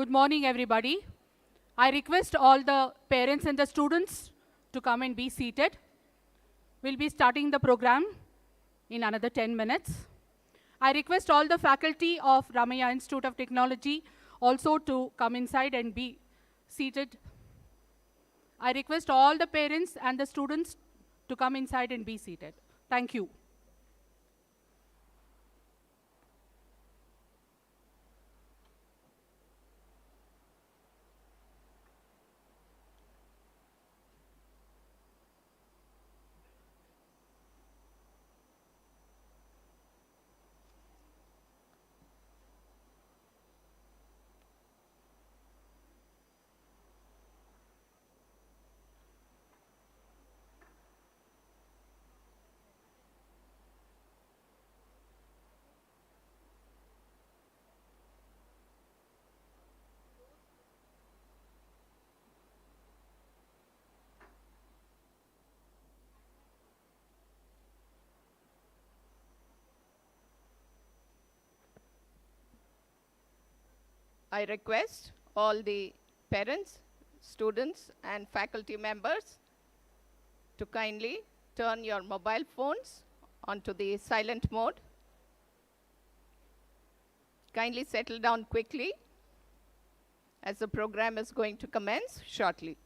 Good morning, everybody. I request all the parents and the students to come and be seated. We'll be starting the program in another 10 minutes. I request all the faculty of Ramaiah Institute of Technology also to come inside and be seated. I request all the parents and the students to come inside and be seated. Thank you. I request all the parents, students, and faculty members to kindly turn your mobile phones onto the silent mode. Kindly settle down quickly as the program is going to commence shortly.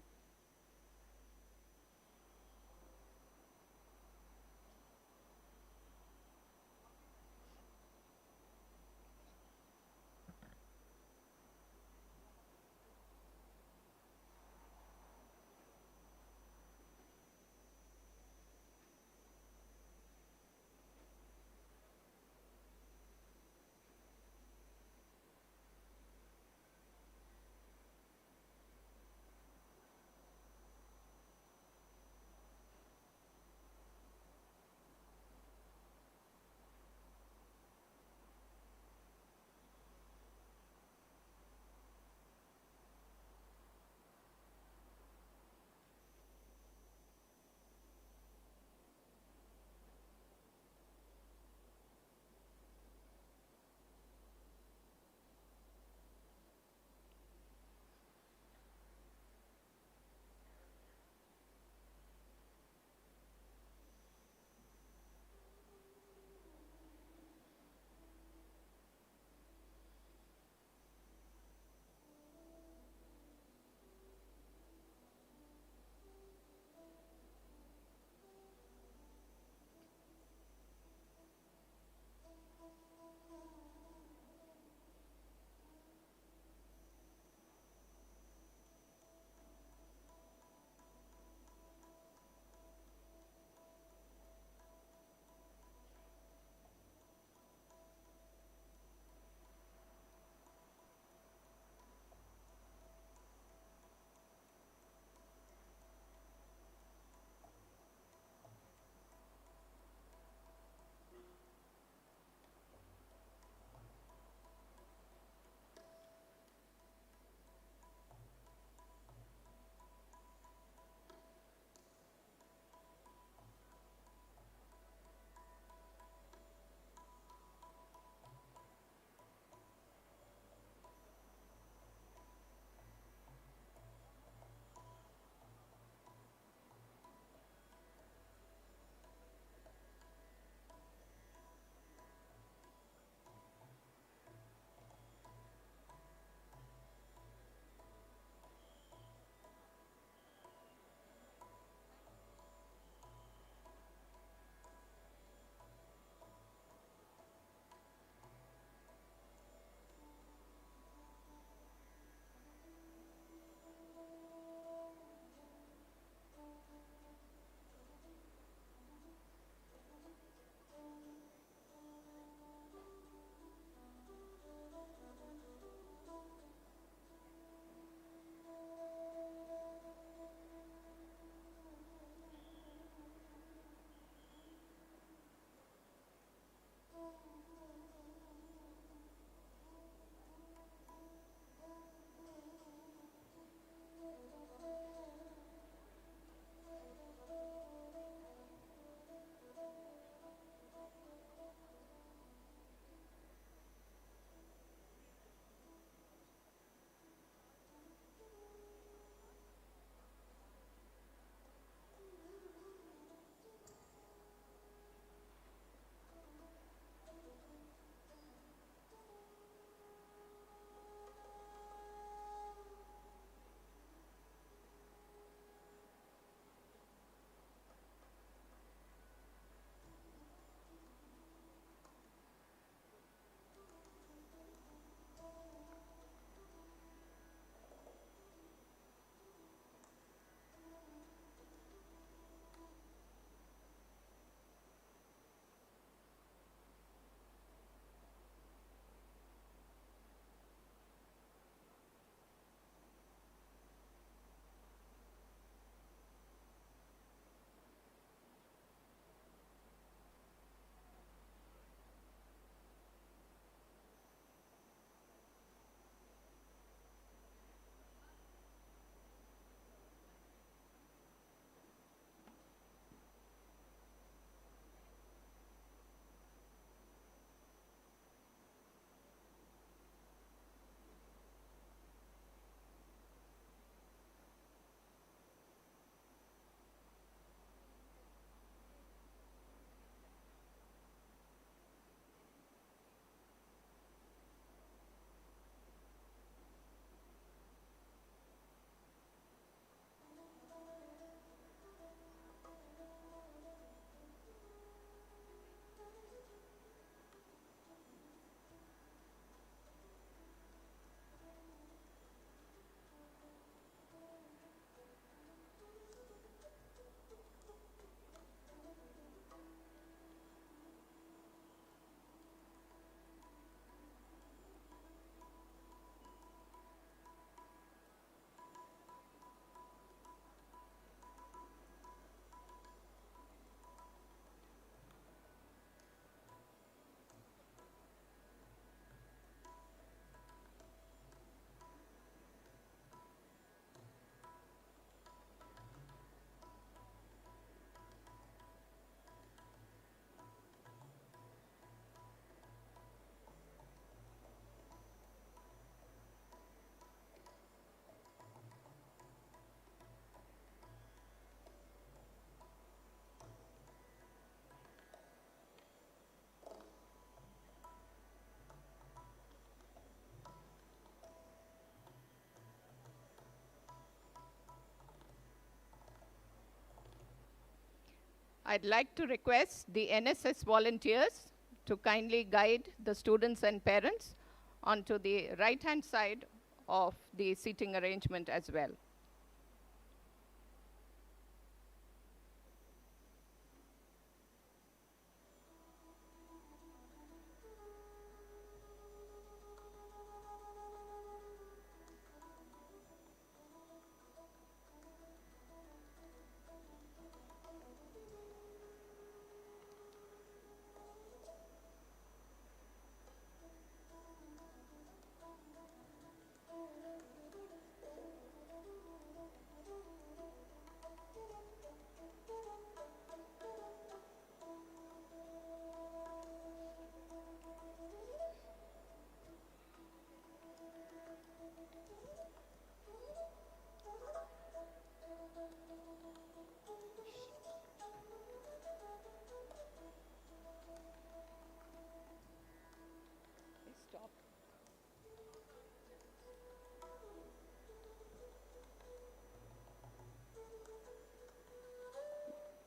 I'd like to request the NSS volunteers to kindly guide the students and parents onto the right-hand side of the seating arrangement as well.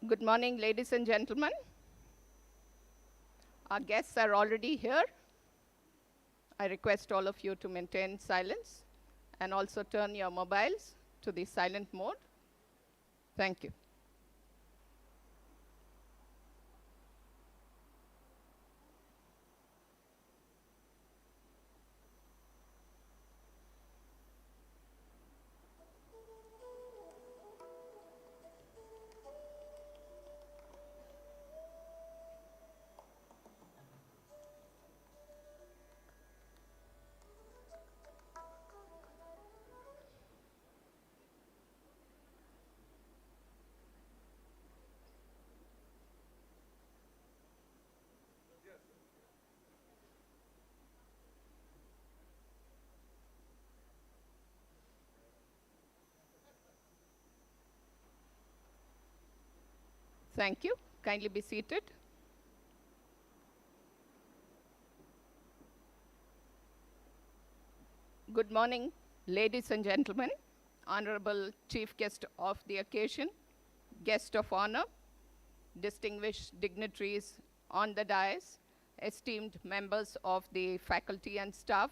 Good morning, ladies and gentlemen. Our guests are already here. I request all of you to maintain silence and also turn your mobiles to the silent mode. Thank you. Thank you. Kindly be seated. Good morning, ladies and gentlemen, honorable chief guest of the occasion, guest of honor, distinguished dignitaries on the dais, esteemed members of the faculty and staff,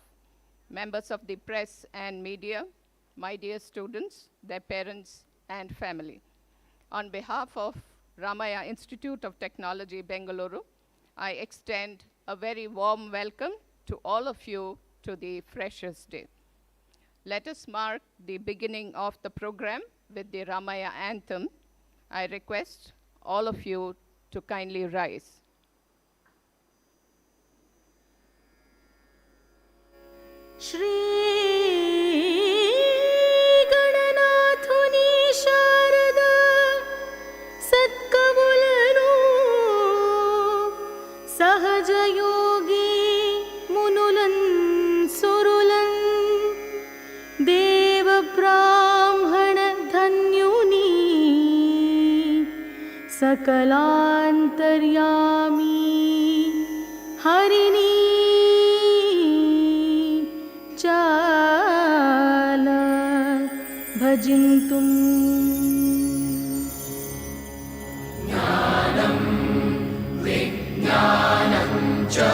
members of the press and media, my dear students, their parents and family. On behalf of Ramaiah Institute of Technology, Bangalore, I extend a very warm welcome to all of you to the Freshers' Day. Let us mark the beginning of the program with the Ramaiah anthem. I request all of you to kindly rise. सकलान्तर्यामी हरिणी चाल भजिन्तुम् ज्ञानं विज्ञानं च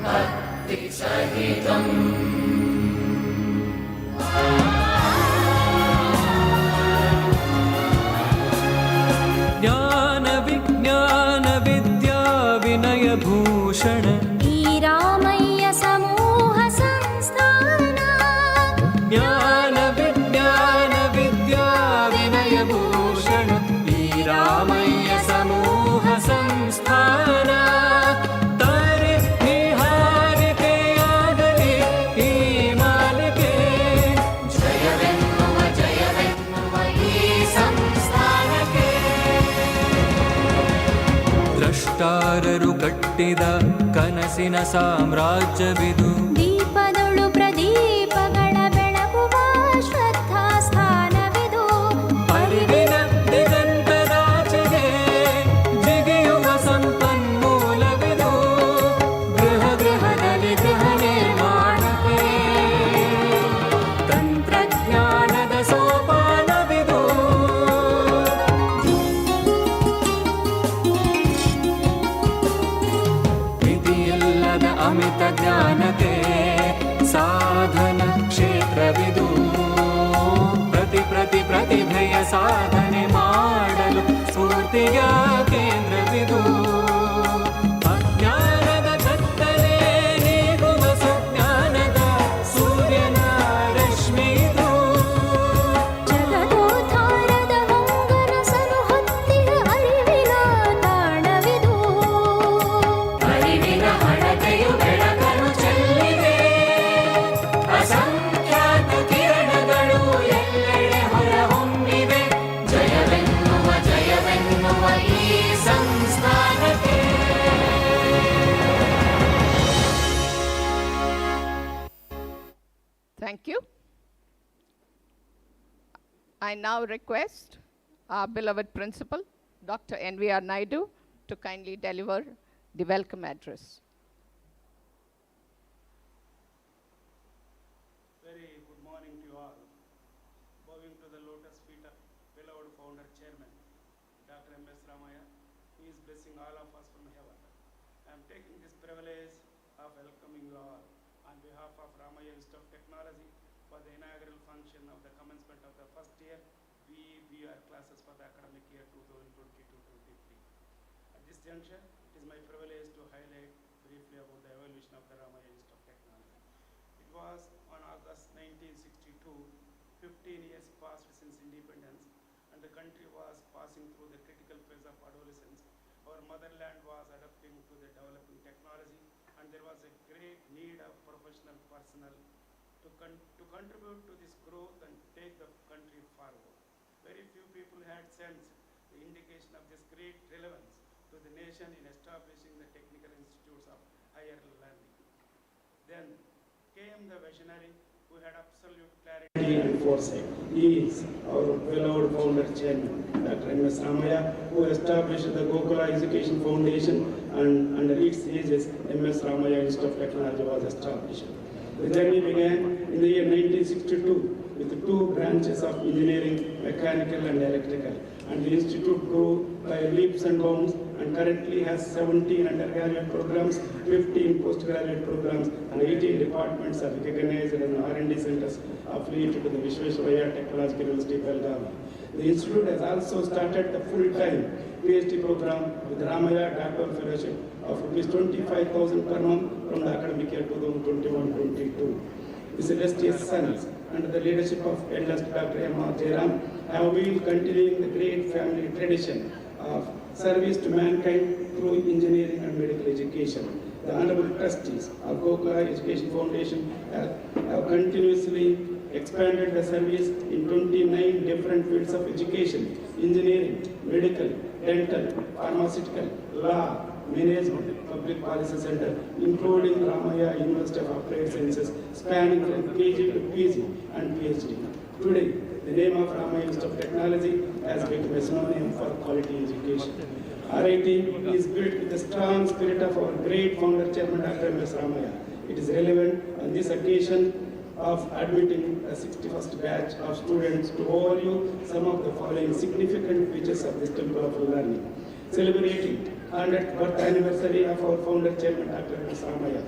भक्तिसहितम् भूषण रामय्य समूह संस्थान ज्ञान विज्ञान विद्या विनय भूषण रामय्य समूह संस्थान तारे निहार के आगले ईमान के जय वेन्नुव ई संस्थान के द्रष्टाररु ಕಟ್ಟಿದ ಕನಸಿನ ಸಾಮ್ರಾಜ್ಯವಿದು ದೀಪದೊಳು ಪ್ರದೀಪಗಳ ಬೆಳಗುವ ಶ್ರದ್ಧಾ ಸ್ಥಾನವಿದು ಅರಿವಿನ ದಿಗಂತದಾಚೆಗೆ ಜಿಗಿಯುವ ಸಂಪನ್ಮೂಲವಿದು ಗೃಹ ಗೃಹದಲ್ಲಿ ಗೃಹ ನಿರ್ಮಾಣಕ್ಕೆ ತಂತ್ರಜ್ಞಾನದ ಸೋಪಾನವಿದು ವಿಜ್ಞಾನಕ್ಕೆ ಸಾಧನ ಕ್ಷೇತ್ರವಿದು. ಪ್ರತಿಭೆಯ ಸಾಧನೆ ಮಾಡಲು ಸ್ಫೂರ್ತಿಯ ಕೇಂದ್ರವಿದು. ಅಜ್ಞಾನದ ಕತ್ತಲೆ ನೀಗುವ ಸುಜ್ಞಾನದ ಸೂರ್ಯನ ರಶ್ಮಿದು. ಜಗದೋದ್ಧಾರದ ಹೊಂಗನಸನು ಹೊತ್ತಿದ ಅರಿವಿನ ತಾಣವಿದು. ಅರಿವಿನ ಹಣತೆಯು ಬೆಳಕನ್ನು ಚೆಲ್ಲಿದೆ. ಅಸಂಖ್ಯಾತ ಕಿರಣಗಳು ಎಲ್ಲೆಡೆ ಹೊರಹೊಮ್ಮಿವೆ. ಜಯವೆನ್ನುವ ಈ ಸಂಸ್ಥಾನಕ್ಕೆ. Thank you. I now request our beloved principal, Dr. N.V.R. Naidu, to kindly deliver the welcome address. Very good morning to you all. Bowing to the lotus feet of beloved founder chairman, Dr. M.S. Ramaiah, who is blessing all of us from heaven. I am taking this privilege of welcoming you all on behalf of Ramaiah Institute of Technology for the inaugural function of the commencement of the first year B.Arch classes for the academic year 2022-23. At this juncture, it is my privilege to highlight briefly about the evolution of the Ramaiah Institute of Technology. It was on August 1962, 15 years passed since independence, and the country was passing through the critical phase of adolescence. Our motherland was adapting to the developing technology, and there was a great need of professional personnel to contribute to this growth and take the country forward. Very few people had sensed the indication of this great relevance to the nation in establishing the technical institutes of higher learning. Then came the visionary who had absolute clarity and foresight. He is our beloved founder chairman, Dr. M.S. Ramaiah, who established the Gokula Education Foundation, and under its aegis, M.S. Ramaiah Institute of Technology was established. The journey began in the year 1962 with two branches of engineering, mechanical and electrical, and the institute grew by leaps and bounds and currently has 17 undergraduate programs, 15 postgraduate programs, and 18 departments are recognized as R&D centers affiliated to the Visvesvaraya Technological University, Bangalore. The institute has also started the full-time PhD program with Ramaiah Doctoral Fellowship of ₹25,000 per month from the academic year 2021-22. His illustrious sons, under the leadership of eldest Dr. M.R. Jayaram, have been continuing the great family tradition of service to mankind through engineering and medical education. The honorable trustees of Gokula Education Foundation have continuously expanded the service in 29 different fields of education: engineering, medical, dental, pharmaceutical, law, management, public policy center, including Ramaiah University of Applied Sciences, spanning from KG to PG and PhD. Today, the name of Ramaiah Institute of Technology has become a synonym for quality education. RIT is built with the strong spirit of our great founder chairman, Dr. M.S. Ramaiah. It is relevant on this occasion of admitting a 61st batch of students to overview some of the following significant features of this temple of learning. Celebrating 100th birth anniversary of our founder chairman, Dr. M.S. Ramaiah.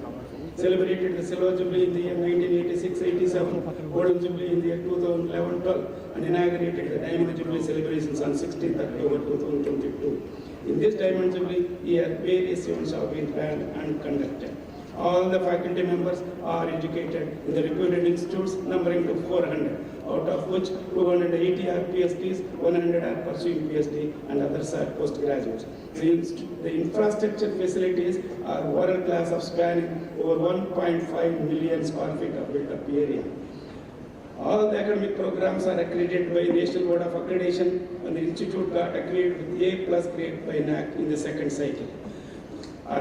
Celebrated the Silver Jubilee in the year 1986-87, Golden Jubilee in the year 2011-12, and inaugurated the Diamond Jubilee celebrations on 16th October 2022. In this Diamond Jubilee year, various events have been planned and conducted. All the faculty members are educated in the reputed institutes numbering to 400, out of which 280 are PhDs, 100 are pursuing PhD, and others are postgraduates. The infrastructure facilities are world class of spanning over 1.5 million square feet of built-up area. All the academic programs are accredited by National Board of Accreditation, and the institute got accredited with A+ grade by NAC in the second cycle.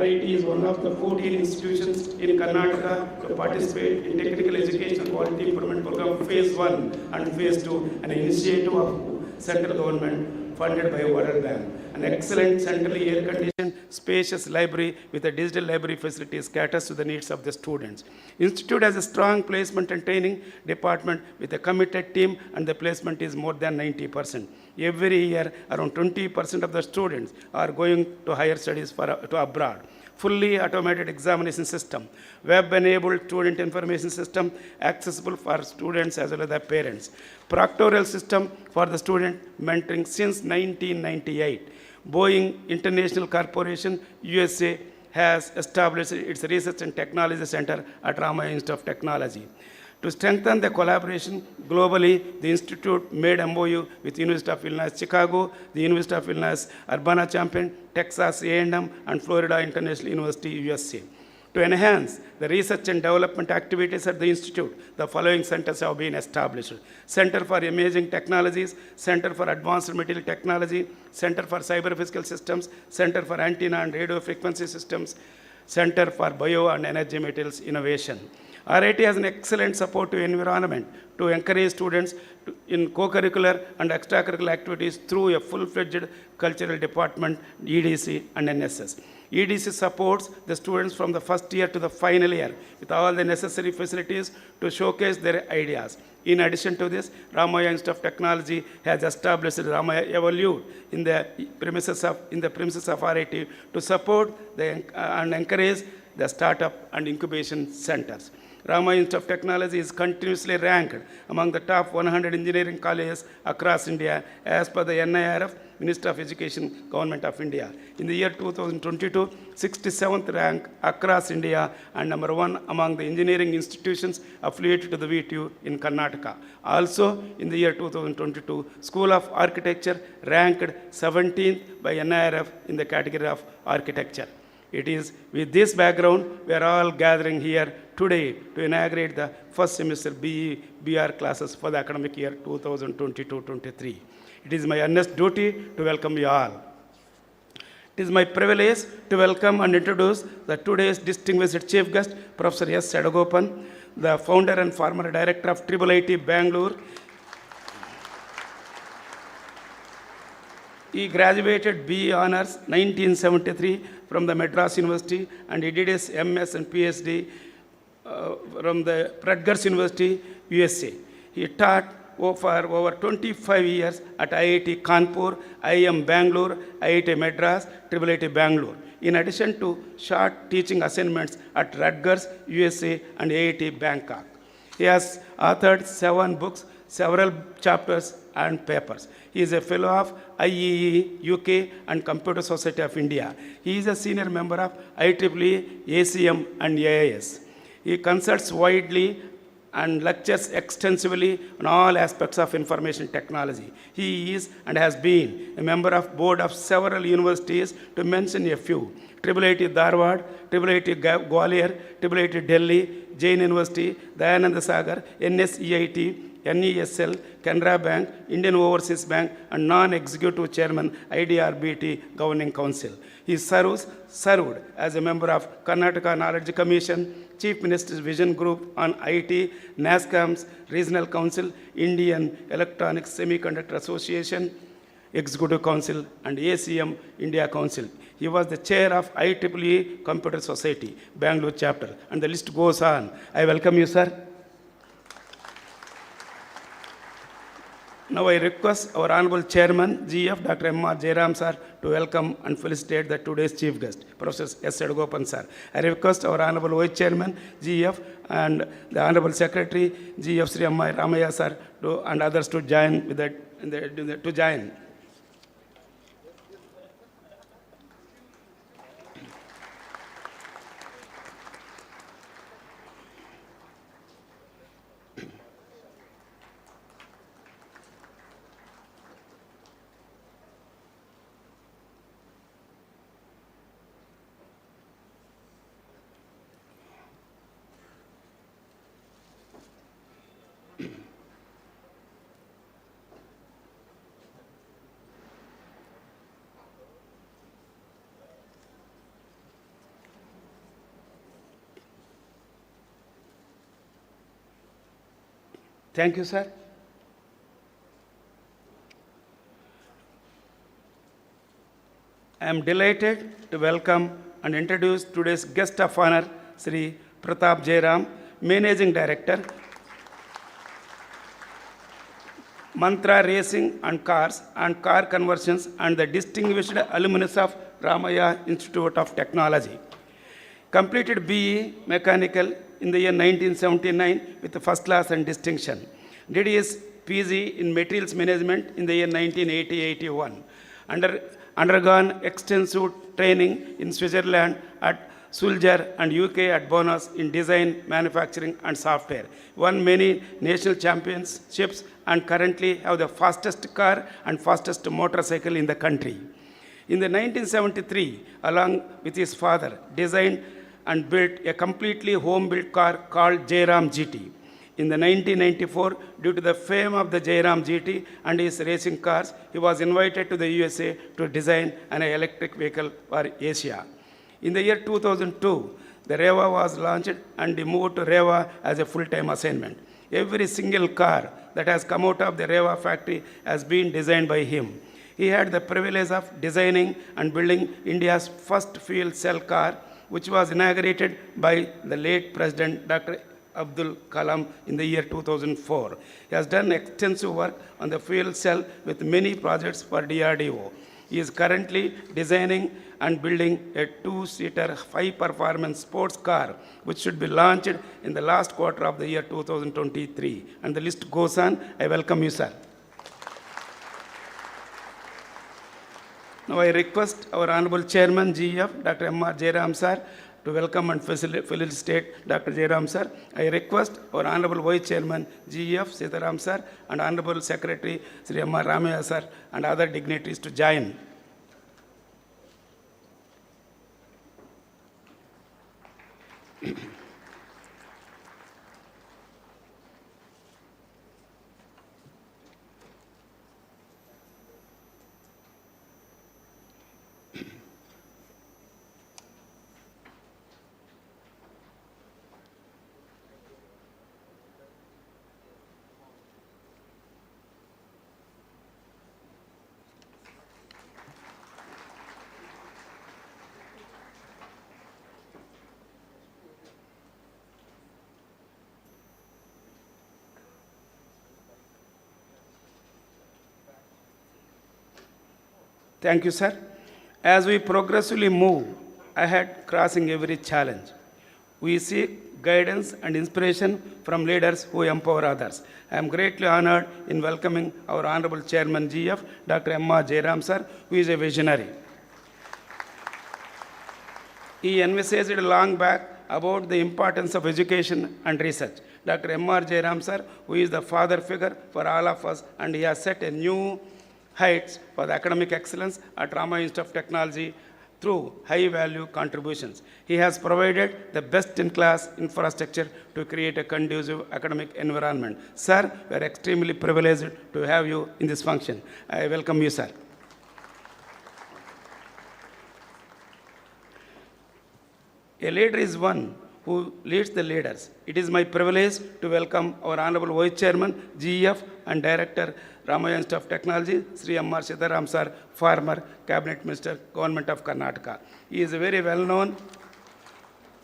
RIT is one of the 14 institutions in Karnataka to participate in technical education quality improvement program phase 1 and phase 2, an initiative of central government funded by World Bank. An excellent centrally air-conditioned, spacious library with a digital library facilities caters to the needs of the students. Institute has a strong placement and training department with a committed team, and the placement is more than 90%. Every year, around 20% of the students are going to higher studies to abroad. Fully automated examination system, web-enabled student information system accessible for students as well as their parents. Proctoral system for the student mentoring since 1998. Boeing International Corporation, USA, has established its Research and Technology Center at Ramaiah Institute of Technology. To strengthen the collaboration globally, the Institute made MOU with University of Illinois Chicago, the University of Illinois Urbana-Champaign, Texas A&M, and Florida International University, USA. To enhance the research and development activities at the Institute, the following centers have been established. Center for Imaging Technologies, Center for Advanced Material Technology, Center for Cyber-Physical Systems, Center for Antenna and Radio Frequency Systems, Center for Bio and Energy Materials Innovation. RIT has an excellent supportive environment to encourage students in co-curricular and extracurricular activities through a full-fledged cultural department, EDC and NSS. EDC supports the students from the first year to the final year with all the necessary facilities to showcase their ideas. In addition to this, Ramaiah Institute of Technology has established Ramaiah Evolute in the premises of RIT to support and encourage the startup and incubation centers. Ramaiah Institute of Technology is continuously ranked among the top 100 engineering colleges across India as per the NIRF, Ministry of Education, Government of India. In the year 2022, 67th rank across India and number 1 among the engineering institutions affiliated to the VTU in Karnataka. Also, in the year 2022, School of Architecture ranked 17th by NIRF in the category of architecture. It is with this background we are all gathering here today to inaugurate the first semester B.R. classes for the academic year 2022-23. It is my earnest duty to welcome you all. It is my privilege to welcome and introduce the today's distinguished chief guest, Professor S. Sadagopan, the founder and former director of IIIT Bangalore. He graduated B. Honors 1973 from the Madras University, and he did his MS and PhD from the Rutgers University, USA. He taught for over 25 years at IIT Kanpur, IIM Bangalore, IIT Madras, IIIT Bangalore, in addition to short teaching assignments at Rutgers, USA, and IIT Bangkok. He has authored 7 books, several chapters and papers. He is a fellow of IEEE, UK, and Computer Society of India. He is a senior member of IEEE, ACM, and AIS. He consults widely and lectures extensively on all aspects of information technology. He is and has been a member of board of several universities, to mention a few: IIIT Dharwad, IIIT Gwalior, IIIT Delhi, Jain University, Dayananda Sagar, NSEIT, NESL, Canara Bank, Indian Overseas Bank, and non-executive chairman, IDRBT Governing Council. He served as a member of Karnataka Knowledge Commission, Chief Minister's Vision Group on IT, NASSCOM's Regional Council, Indian Electronics Semiconductor Association, Executive Council, and ACM India Council. He was the chair of IEEE Computer Society, Bangalore chapter, and the list goes on. I welcome you, sir. Now I request our Honorable Chairman, GF, Dr. M.R. Jayaram, sir, to welcome and felicitate the today's chief guest, Professor S. Sadagopan, sir. I request our Honorable Vice Chairman, GF, and the Honorable Secretary, GF Sri Ramaiah, sir, and others to join with to join. Thank you, sir. I am delighted to welcome and introduce today's guest of honor, Sri Pratap Jayaram, Managing Director, Mantra Racing and Cars and Car Conversions, and the distinguished alumnus of Ramaiah Institute of Technology. Completed BE Mechanical in the year 1979 with the first class and distinction. Did his PG in Materials Management in the year 1980-81. Undergone extensive training in Switzerland at Sulzer and UK at Bonus in design, manufacturing and software. Won many national championships and currently have the fastest car and fastest motorcycle in the country. In the 1973, along with his father, designed and built a completely home-built car called Jayaram GT. In the 1994, due to the fame of the Jayaram GT and his racing cars, he was invited to the USA to design an electric vehicle for Asia. In the year 2002, the Reva was launched and he moved to Reva as a full-time assignment. Every single car that has come out of the Reva factory has been designed by him. He had the privilege of designing and building India's first fuel cell car, which was inaugurated by the late President Dr. Abdul Kalam in the year 2004. He has done extensive work on the fuel cell with many projects for DRDO. He is currently designing and building a two-seater high-performance sports car, which should be launched in the last quarter of the year 2023. And the list goes on. I welcome you, sir. Now I request our Honorable Chairman, GF, Dr. M.R. Jayaram, sir, to welcome and felicitate Dr. Jayaram, sir. I request our Honorable Vice Chairman, GF, Sitaram, sir, and Honorable Secretary, Sri M.R. Ramaiah, sir, and other dignitaries to join. Thank you, sir. As we progressively move ahead, crossing every challenge, we seek guidance and inspiration from leaders who empower others. I am greatly honored in welcoming our Honorable Chairman, GF, Dr. M.R. Jayaram, sir, who is a visionary. He envisaged long back about the importance of education and research. Dr. M.R. Jayaram, sir, who is the father figure for all of us, and he has set a new heights for the academic excellence at Ramaiah Institute of Technology through high-value contributions. He has provided the best-in-class infrastructure to create a conducive academic environment. Sir, we are extremely privileged to have you in this function. I welcome you, sir. A leader is one who leads the leaders. It is my privilege to welcome our Honorable Vice Chairman, GEF, and Director, Ramaiah Institute of Technology, Sri M.R. Sitaram, sir, former Cabinet Minister, Government of Karnataka. He is very well known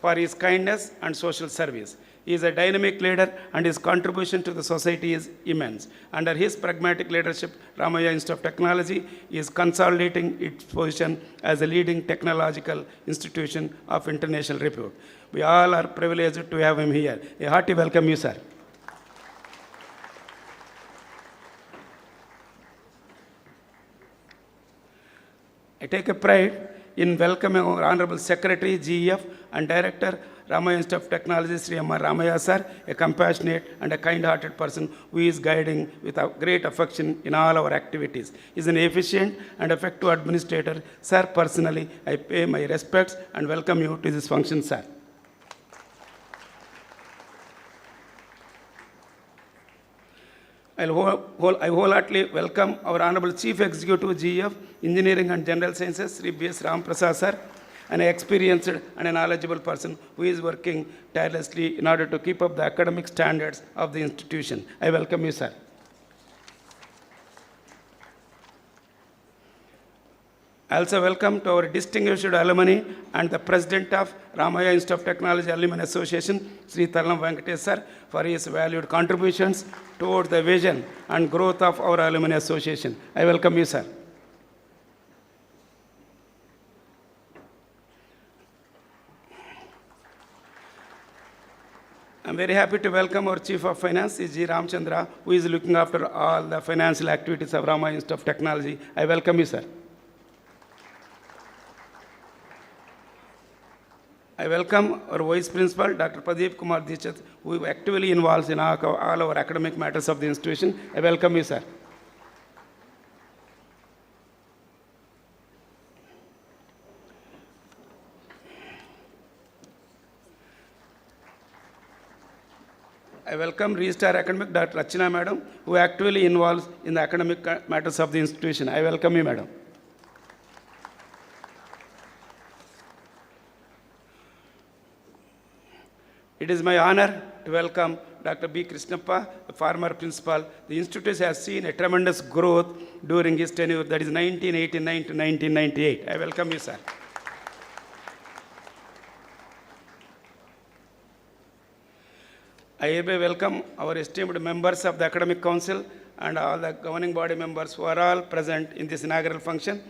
for his kindness and social service. He is a dynamic leader and his contribution to the society is immense. Under his pragmatic leadership, Ramaiah Institute of Technology is consolidating its position as a leading technological institution of international repute. We all are privileged to have him here. A hearty welcome you, sir. I take a pride in welcoming our Honorable Secretary, GEF, and Director, Ramaiah Institute of Technology, Sri M.R. Ramaiah, sir, a compassionate and a kind-hearted person who is guiding with a great affection in all our activities. He is an efficient and effective administrator. Sir, personally, I pay my respects and welcome you to this function, sir. I wholeheartedly welcome our Honorable Chief Executive, GEF, Engineering and General Sciences, Sri B.S. Ram Prasad, sir, an experienced and a knowledgeable person who is working tirelessly in order to keep up the academic standards of the institution. I welcome you, sir. I also welcome to our distinguished alumni and the President of Ramaiah Institute of Technology Alumni Association, Sri Thalam Venkatesh sir, for his valued contributions towards the vision and growth of our Alumni Association. I welcome you, sir. I'm very happy to welcome our Chief of Finance, G. Ramchandra, who is looking after all the financial activities of Ramaiah Institute of Technology. I welcome you, sir. I welcome our Vice Principal, Dr. Pradeep Kumar Dichat, who actively involves in all our academic matters of the institution. I welcome you, sir. I welcome Registrar Academic Dr. Rachina Madam, who actively involves in the academic matters of the institution. I welcome you, Madam. It is my honor to welcome Dr. B. Krishnappa, the former principal. The institute has seen a tremendous growth during his tenure, that is 1989 to 1998. I welcome you, sir. I hereby welcome our esteemed members of the Academic Council and all the governing body members who are all present in this inaugural function.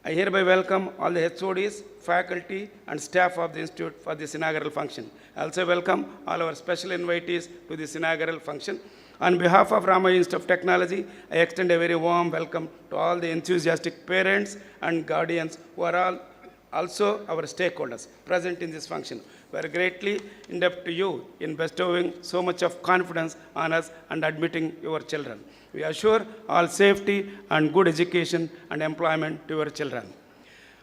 I hereby welcome all the HODs, faculty, and staff of the institute for this inaugural function. I also welcome all our special invitees to this inaugural function. On behalf of Ramaiah Institute of Technology, I extend a very warm welcome to all the enthusiastic parents and guardians who are all also our stakeholders present in this function. We are greatly indebted to you in bestowing so much of confidence on us and admitting your children. We assure all safety and good education and employment to your children.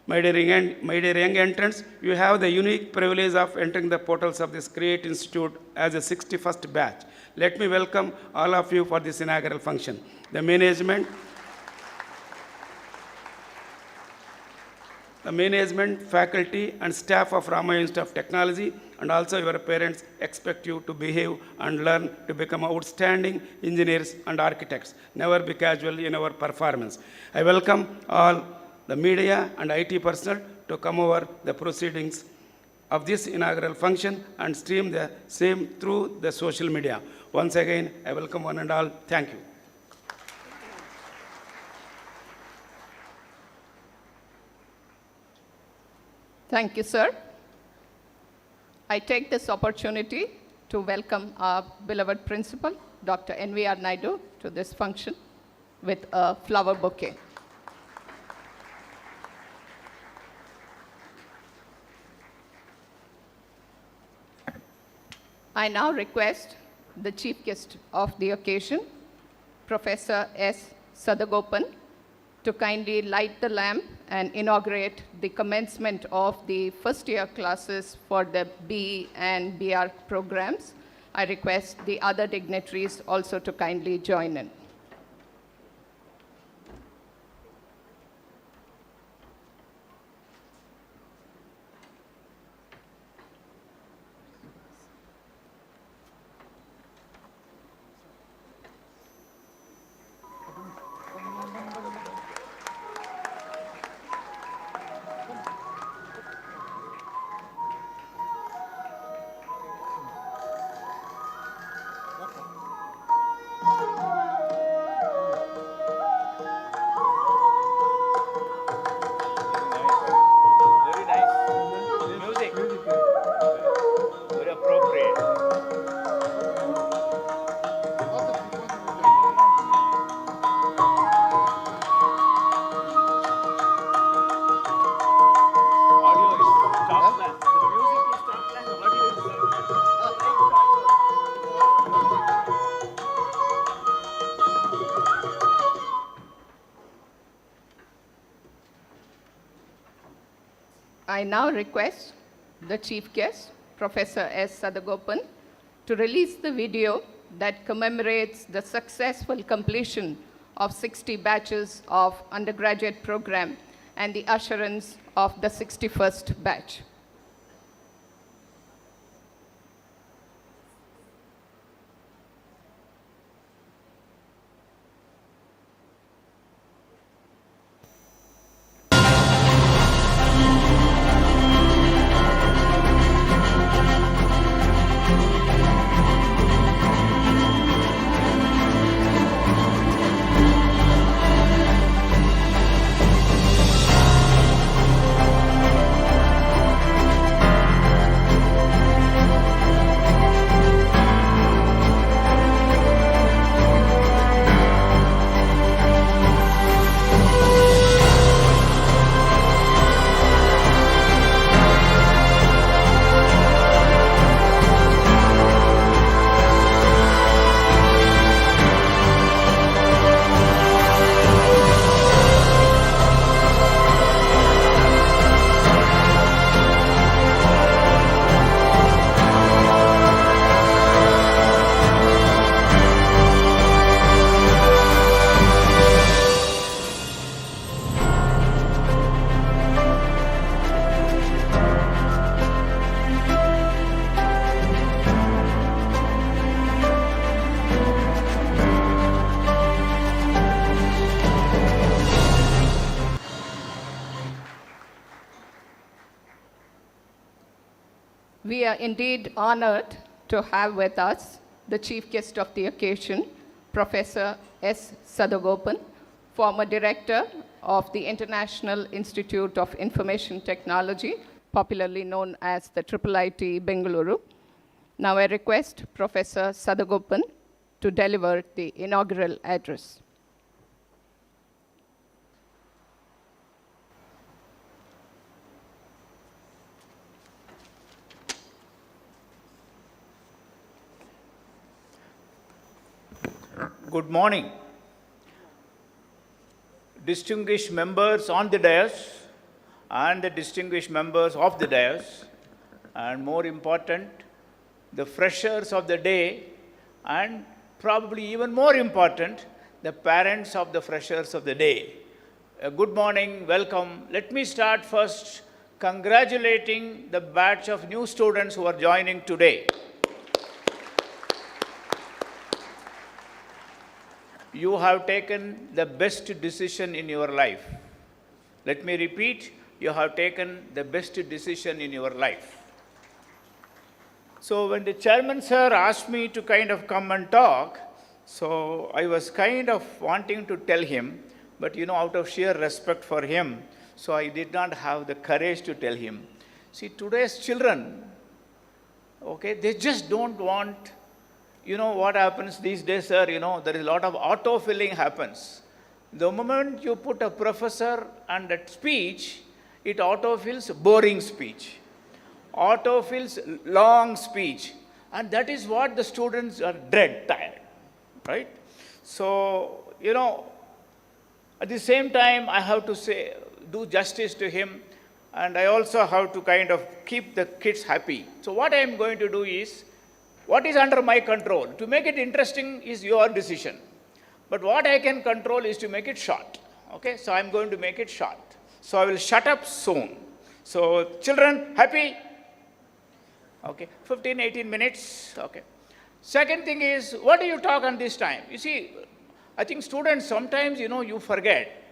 My dear young entrants, you have the unique privilege of entering the portals of this great institute as a 61st batch. Let me welcome all of you for this inaugural function. The management, faculty, and staff of Ramaiah Institute of Technology, and also your parents expect you to behave and learn to become outstanding engineers and architects. Never be casual in our performance. I welcome all the media and IT personnel to come over the proceedings of this inaugural function and stream the same through the social media. Once again, I welcome one and all. Thank you. Thank you, sir. I take this opportunity to welcome our beloved principal, Dr. N.V.R. Naidu, to this function with a flower bouquet. I now request the chief guest of the occasion, Professor S. Sadagopan, to kindly light the lamp and inaugurate the commencement of the first year classes for the B and B.Arch programs. I request the other dignitaries also to kindly join in. Very nice. Music. Very appropriate. Audio is top class. The music is top class. Audio is I now request the chief guest, Professor S. Sadagopan, to release the video that commemorates the successful completion of 60 batches of undergraduate program and the assurance of the 61st batch. We are indeed honored to have with us the chief guest of the occasion, Professor S. Sadagopan, former director of the International Institute of Information Technology, popularly known as the IIIT Bangalore. Now I request Professor Sadagopan to deliver the inaugural address. Good morning. Distinguished members on the dais and the distinguished members of the dais, and more important, the freshers of the day, and probably even more important, the parents of the freshers of the day. Good morning, welcome. Let me start first congratulating the batch of new students who are joining today. You have taken the best decision in your life. Let me repeat, you have taken the best decision in your life. So when the chairman sir asked me to kind of come and talk, so I was kind of wanting to tell him, but out of sheer respect for him, so I did not have the courage to tell him. See, today's children, okay, they just don't want. What happens these days, sir, there is a lot of auto-filling happens. The moment you put a professor and that speech, it autofills boring speech, autofills long speech, and that is what the students are tired, right? So, at the same time, I have to do justice to him, and I also have to kind of keep the kids happy. So what I am going to do is, what is under my control? To make it interesting is your decision. But what I can control is to make it short. Okay, so I'm going to make it short. So I will shut up soon. So children, happy? Okay, 15, 18 minutes. Okay. Second thing is, what do you talk on this time? You see, I think students sometimes, you forget.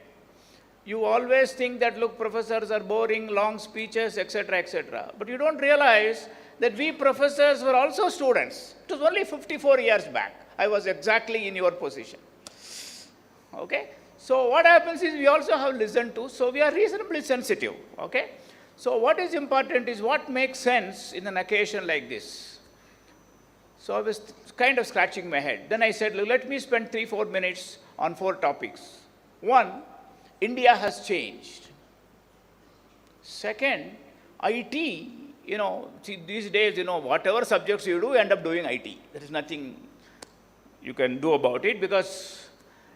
You always think that, look, professors are boring, long speeches, etc., etc. But you don't realize that we professors were also students. It was only 54 years back. I was exactly in your position. Okay? So what happens is we also have listened to, so we are reasonably sensitive. Okay? So what is important is what makes sense in an occasion like this. So I was kind of scratching my head. Then I said, let me spend 3-4 minutes on 4 topics. One, India has changed. Second, IT, see, these days, whatever subjects you do, you end up doing IT. There is nothing you can do about it because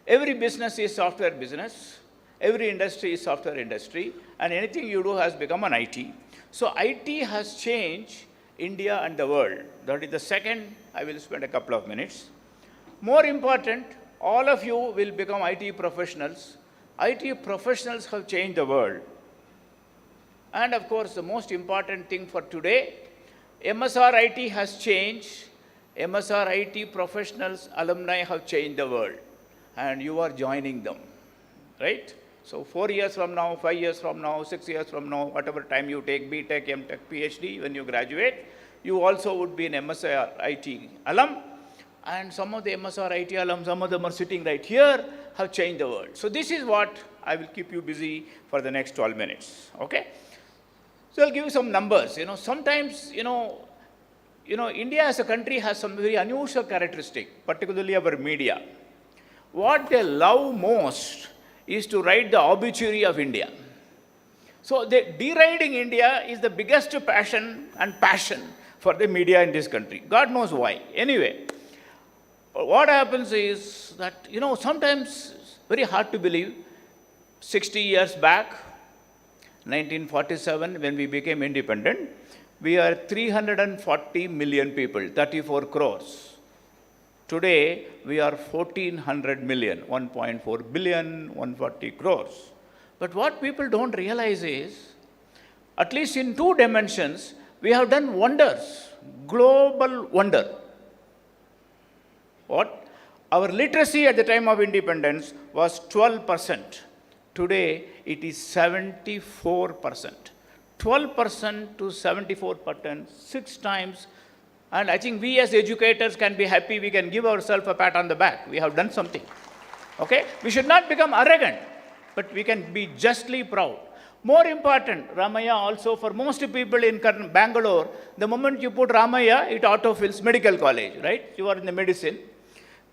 every business is software business, every industry is software industry, and anything you do has become an IT. So IT has changed India and the world. That is the second, I will spend a couple of minutes. More important, all of you will become IT professionals. IT professionals have changed the world. And of course, the most important thing for today, MSRIT has changed. MSRIT professionals, alumni have changed the world. And you are joining them, right? So 4 years from now, 5 years from now, 6 years from now, whatever time you take, B.Tech, M.Tech, PhD, when you graduate, you also would be an MSRIT alum. And some of the MSRIT alum, some of them are sitting right here, have changed the world. So this is what I will keep you busy for the next 12 minutes, okay? So I'll give you some numbers. Sometimes, India as a country has some very unusual characteristic, particularly our media. What they love most is to write the obituary of India. So deriding India is the biggest passion for the media in this country. God knows why. Anyway, what happens is that, sometimes it's very hard to believe, 60 years back, 1947, when we became independent, we are 340 million people, 34 crores. Today, we are 1,400 million, 1.4 billion, 140 crores. But what people don't realize is, at least in 2 dimensions, we have done wonders, global wonder. What? Our literacy at the time of independence was 12%. Today, it is 74%. 12% to 74%, 6 times. And I think we as educators can be happy. We can give ourselves a pat on the back. We have done something. Okay? We should not become arrogant, but we can be justly proud. More important, Ramaiah also, for most people in Bangalore, the moment you put Ramaiah, it autofills medical college, right? You are in the medicine.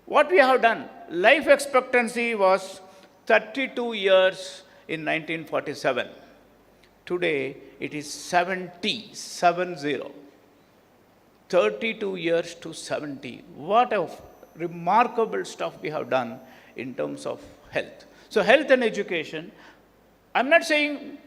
What we have done, life expectancy was 32 years in 1947. Today, it is 70. 32 years to 70. What a remarkable stuff we have done in terms of health. So health and education, I'm not saying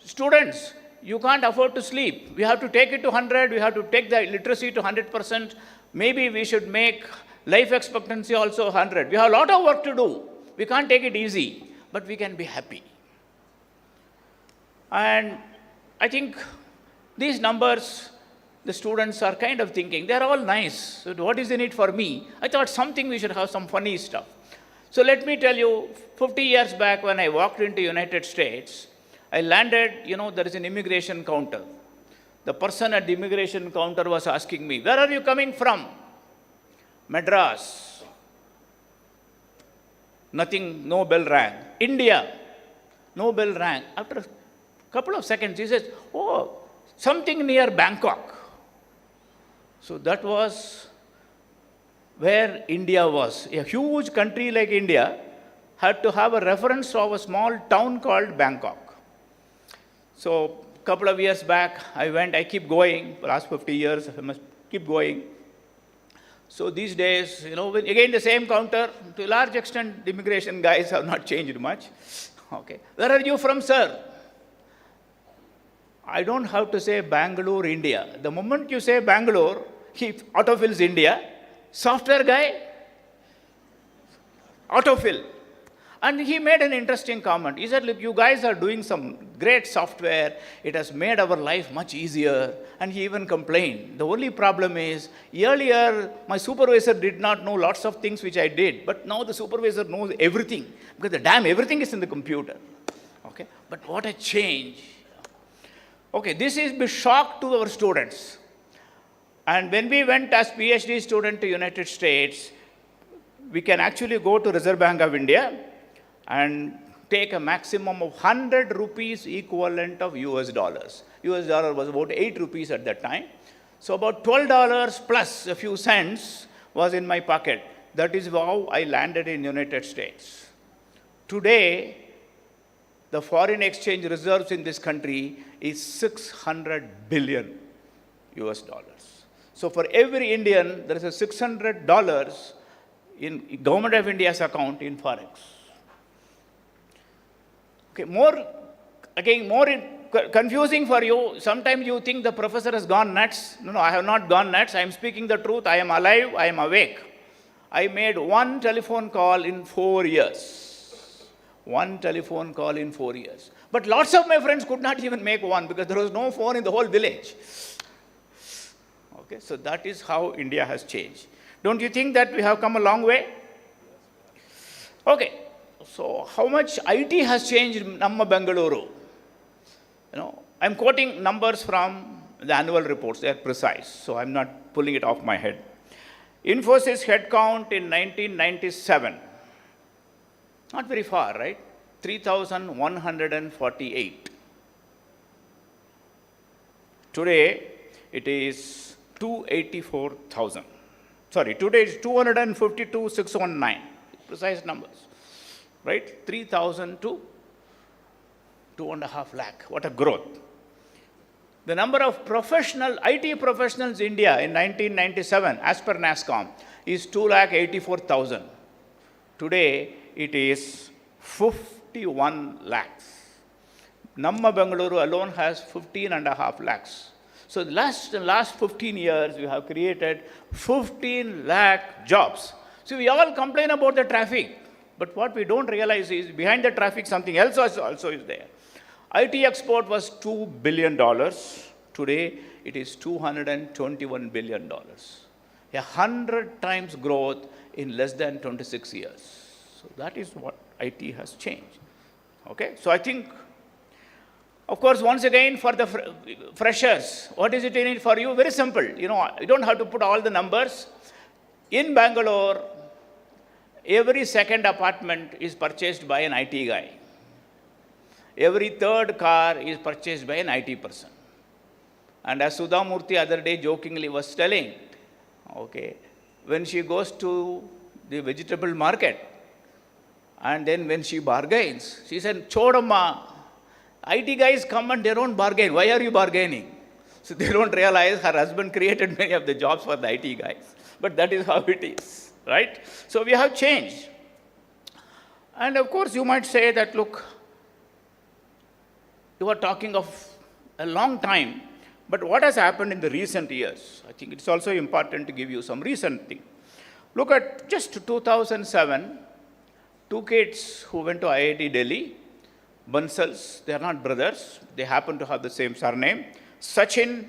students, you can't afford to sleep. We have to take it to 100. We have to take the literacy to 100%. Maybe we should make life expectancy also 100. We have a lot of work to do. We can't take it easy, but we can be happy. And I think these numbers, the students are kind of thinking, they're all nice. So what is in it for me? I thought something we should have some funny stuff. So let me tell you, 50 years back when I walked into United States, I landed, there is an immigration counter. The person at the immigration counter was asking me, where are you coming from? Madras. Nothing, no bell rang. India. No bell rang. After a couple of seconds, he says, oh, something near Bangkok. So that was where India was. A huge country like India had to have a reference of a small town called Bangkok. So a couple of years back, I keep going. For the last 50 years, I must keep going. So these days, again the same counter, to a large extent, the immigration guys have not changed much. Okay. Where are you from, sir? I don't have to say Bangalore, India. The moment you say Bangalore, he autofills India. Software guy, autofill. And he made an interesting comment. He said, look, you guys are doing some great software. It has made our life much easier. And he even complained. The only problem is, earlier, my supervisor did not know lots of things which I did. But now the supervisor knows everything. Because everything is in the computer. Okay? But what a change. Okay, this is a shock to our students. And when we went as PhD student to United States, we can actually go to Reserve Bank of India and take a maximum of 100 rupees equivalent of US dollars. US dollar was about 8 rupees at that time. So about $12 plus a few cents was in my pocket. That is how I landed in United States. Today, the foreign exchange reserves in this country is 600 billion US dollars. So for every Indian, there is a $600 in Government of India's account in Forex. Okay, more confusing for you. Sometimes you think the professor has gone nuts. No, I have not gone nuts. I am speaking the truth. I am alive. I am awake. I made one telephone call in 4 years. One telephone call in 4 years. But lots of my friends could not even make one because there was no phone in the whole village. Okay, so that is how India has changed. Don't you think that we have come a long way? Okay, so how much IT has changed in Namma Bengaluru? I'm quoting numbers from the annual reports. They are precise, so I'm not pulling it off my head. Infosys headcount in 1997. Not very far, right? 3,148. Today, it is 284,000. Sorry, today is 252,619. Precise numbers, right? 3,000 to 2.5 lakh. What a growth. The number of IT professionals in India in 1997, as per NASSCOM, is 2,84,000. Today, it is 51 lakhs. Namma Bengaluru alone has 15.5 lakhs. So the last 15 years, we have created 15 lakh jobs. So we all complain about the traffic. But what we don't realize is behind the traffic, something else also is there. IT export was $2 billion. Today, it is $221 billion. 100 times growth in less than 26 years. So that is what IT has changed. Okay, so I think Of course, once again, for the freshers, what is it in it for you? Very simple. You don't have to put all the numbers. In Bangalore, every second apartment is purchased by an IT guy. Every third car is purchased by an IT person. And as Sudha Murthy other day jokingly was telling, okay, when she goes to the vegetable market, and then when she bargains, she said, Chodamma, IT guys come and they don't bargain. Why are you bargaining? So they don't realize her husband created many of the jobs for the IT guys. But that is how it is, right? So we have changed. And of course, you might say that, look, you are talking of a long time, but what has happened in the recent years? I think it's also important to give you some recent thing. Look at just 2007, two kids who went to IIT Delhi, Bansals, they are not brothers, they happen to have the same surname. Sachin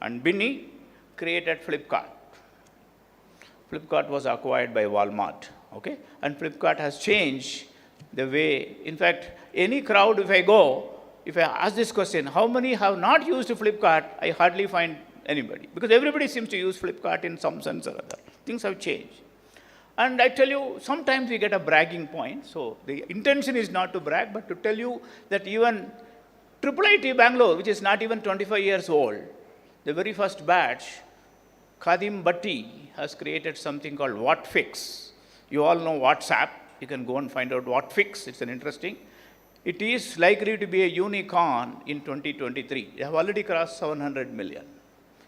and Binny created Flipkart. Flipkart was acquired by Walmart, okay? And Flipkart has changed the way, in fact, any crowd if I go, if I ask this question, how many have not used Flipkart, I hardly find anybody. Because everybody seems to use Flipkart in some sense or other. Things have changed. And I tell you, sometimes we get a bragging point. So the intention is not to brag, but to tell you that even IIIT Bangalore, which is not even 25 years old, the very first batch, Khadim Bhatti has created something called WhatFix. You all know WhatsApp. You can go and find out WhatFix. It's an interesting. It is likely to be a unicorn in 2023. They have already crossed 700 million.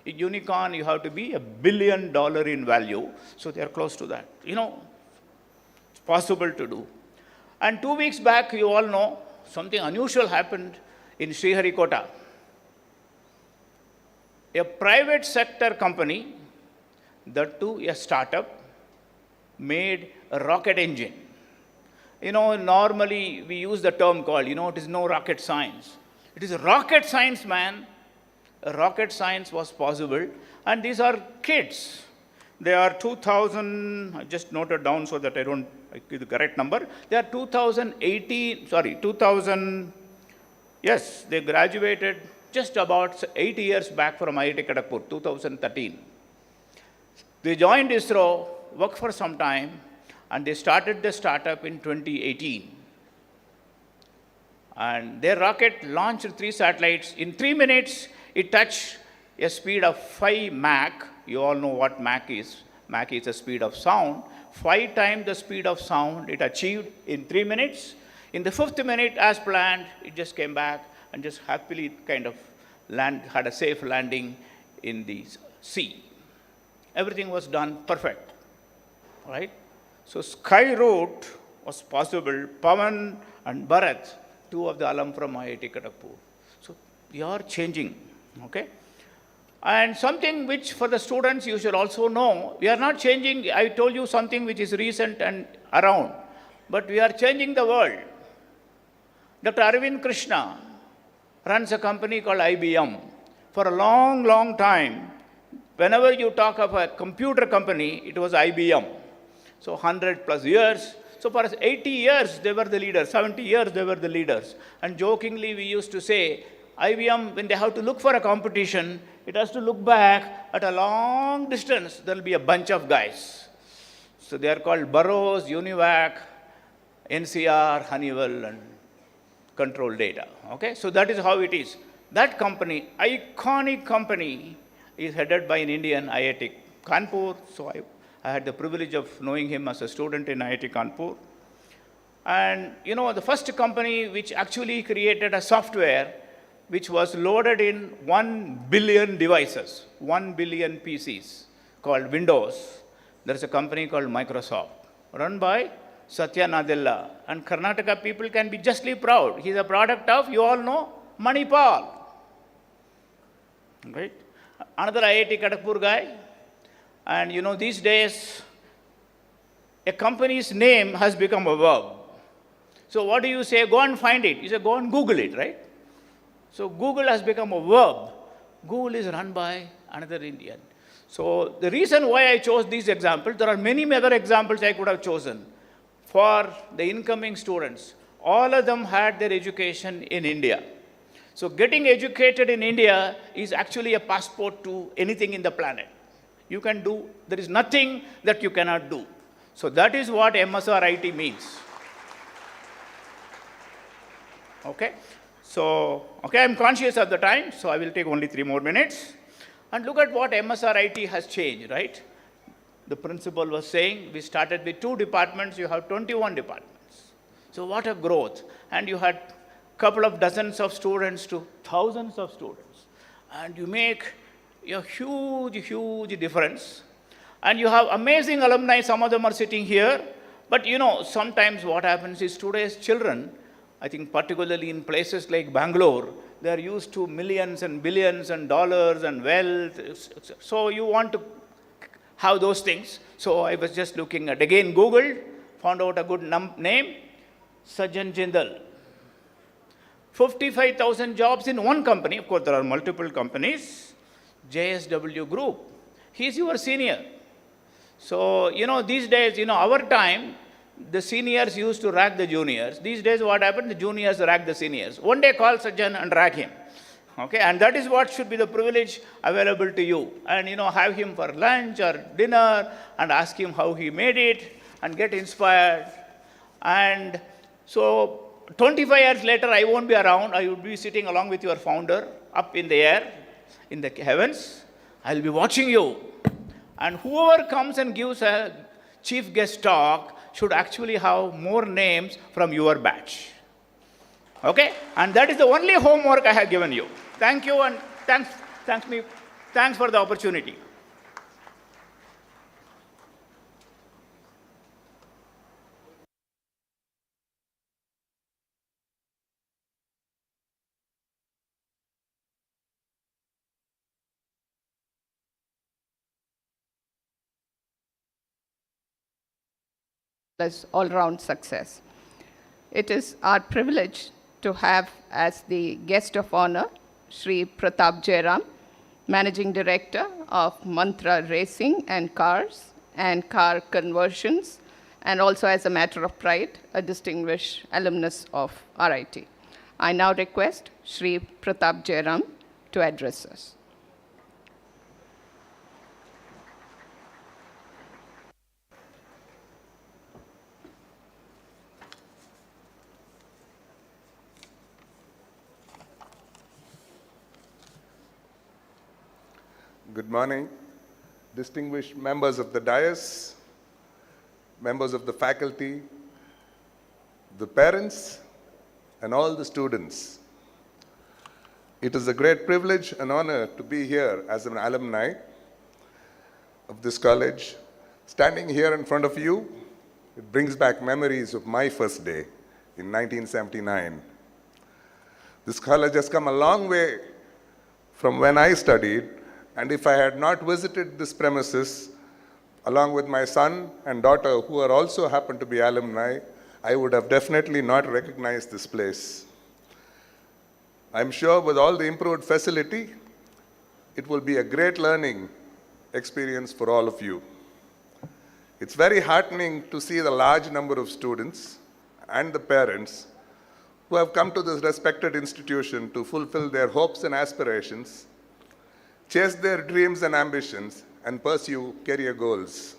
A unicorn, you have to be $1 billion in value. So they are close to that. It's possible to do. And 2 weeks back, you all know, something unusual happened in Sriharikota. A private sector company, that too a startup, made a rocket engine. Normally we use the term called, it is no rocket science. It is a rocket science, man. A rocket science was possible. And these are kids. They are 2000, I just noted down so that I give the correct number. They are 2000, yes, they graduated just about 8 years back from IIT Kharagpur, 2013. They joined ISRO, worked for some time, and they started the startup in 2018. And their rocket launched 3 satellites. In 3 minutes, it touched a speed of 5 Mach. You all know what Mach is. Mach is the speed of sound. 5 times the speed of sound it achieved in 3 minutes. In the 5th minute, as planned, it just came back and just happily kind of had a safe landing in the sea. Everything was done perfect, right? So sky route was possible. Pawan and Bharat, 2 of the alum from IIT Kharagpur. So we are changing, okay? And something which for the students you should also know, we are not changing, I told you something which is recent and around, but we are changing the world. Dr. Arvind Krishna runs a company called IBM. For a long, long time, whenever you talk of a computer company, it was IBM. So 100 plus years. So for 80 years, they were the leaders. 70 years, they were the leaders. And jokingly, we used to say, IBM, when they have to look for a competition, it has to look back at a long distance. There will be a bunch of guys. So they are called Burroughs, Univac, NCR, Honeywell, and Control Data. Okay, so that is how it is. That company, iconic company, is headed by an Indian, IIT Kanpur. So I had the privilege of knowing him as a student in IIT Kanpur. And the first company which actually created a software which was loaded in 1 billion devices, 1 billion PCs, called Windows. There's a company called Microsoft, run by Satya Nadella. And Karnataka people can be justly proud. He's a product of, you all know, Manipal. Right? Another IIT Kharagpur guy. And these days, a company's name has become a verb. So what do you say? Go and find it. You say, go and Google it, right? So Google has become a verb. Google is run by another Indian. So the reason why I chose these examples, there are many other examples I could have chosen for the incoming students. All of them had their education in India. So getting educated in India is actually a passport to anything in the planet. You can do, there is nothing that you cannot do. So that is what MSRIT means. Okay? So, okay, I'm conscious of the time, so I will take only 3 more minutes. And look at what MSRIT has changed, right? The principal was saying, we started with 2 departments, you have 21 departments. So what a growth. And you had a couple of dozens of students to thousands of students. And you make a huge, huge difference. And you have amazing alumni, some of them are sitting here. But you know, sometimes what happens is today's children, I think particularly in places like Bangalore, they are used to millions and billions and dollars and wealth. So you want to have those things. So I was just looking at, again, Googled, found out a good name, Sajjan Jindal. 55,000 jobs in one company. Of course, there are multiple companies. JSW Group. He's your senior. So, you know, these days, you know, our time, the seniors used to rag the juniors. These days, what happened? The juniors rag the seniors. One day, call Sajjan and rag him. Okay, and that is what should be the privilege available to you. And, you know, have him for lunch or dinner and ask him how he made it and get inspired. And so, 25 years later, I won't be around. I would be sitting along with your founder up in the air, in the heavens. I'll be watching you. And whoever comes and gives a chief guest talk should actually have more names from your batch. Okay? And that is the only homework I have given you. Thank you and thanks for the opportunity. As all-round success. It is our privilege to have as the guest of honor Shri Pratap Jayaram, Managing Director of Mantra Racing and Cars and Car Conversions, and also as a matter of pride, a distinguished alumnus of RIT. I now request Shri Pratap Jayaram to address us. Good morning, distinguished members of the dais, members of the faculty, the parents, and all the students. It is a great privilege and honor to be here as an alumni of this college. Standing here in front of you, it brings back memories of my first day in 1979. This college has come a long way from when I studied. And if I had not visited this premises, along with my son and daughter, who are also happen to be alumni, I would have definitely not recognized this place. I'm sure with all the improved facility, it will be a great learning experience for all of you. It's very heartening to see the large number of students and the parents who have come to this respected institution to fulfill their hopes and aspirations, chase their dreams and ambitions, and pursue career goals.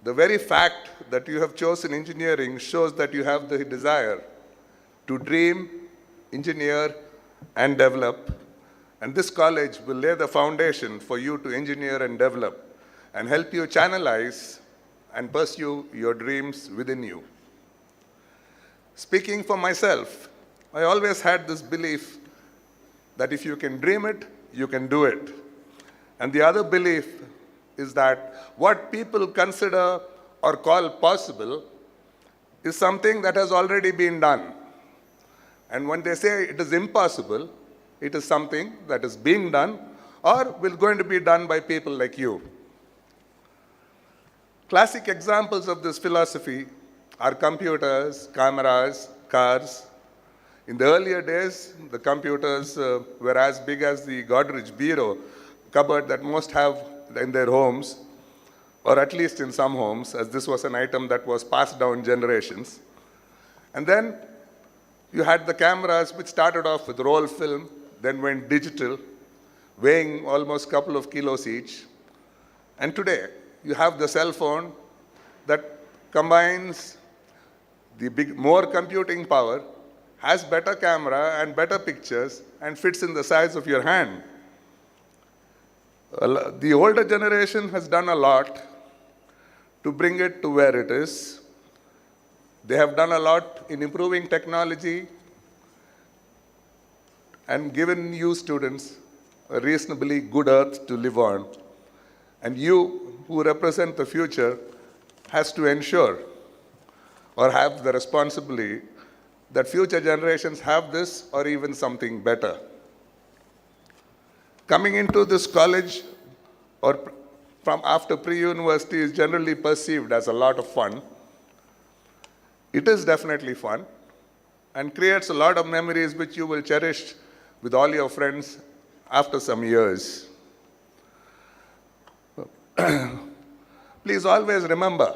The very fact that you have chosen engineering shows that you have the desire to dream, engineer, and develop. And this college will lay the foundation for you to engineer and develop and help you channelize and pursue your dreams within you. Speaking for myself, I always had this belief that if you can dream it, you can do it. And the other belief is that what people consider or call possible is something that has already been done. And when they say it is impossible, it is something that is being done or will going to be done by people like you. Classic examples of this philosophy are computers, cameras, cars. In the earlier days, the computers were as big as the Godrej bureau cupboard that most have in their homes, or at least in some homes, as this was an item that was passed down generations. And then you had the cameras which started off with roll film, then went digital, weighing almost a couple of kilos each. And today, you have the cell phone that combines the more computing power, has better camera and better pictures, and fits in the size of your hand. The older generation has done a lot to bring it to where it is. They have done a lot in improving technology and given you students a reasonably good earth to live on. And you, who represent the future, has to ensure or have the responsibility that future generations have this or even something better. Coming into this college or from after pre-university is generally perceived as a lot of fun. It is definitely fun and creates a lot of memories which you will cherish with all your friends after some years. Please always remember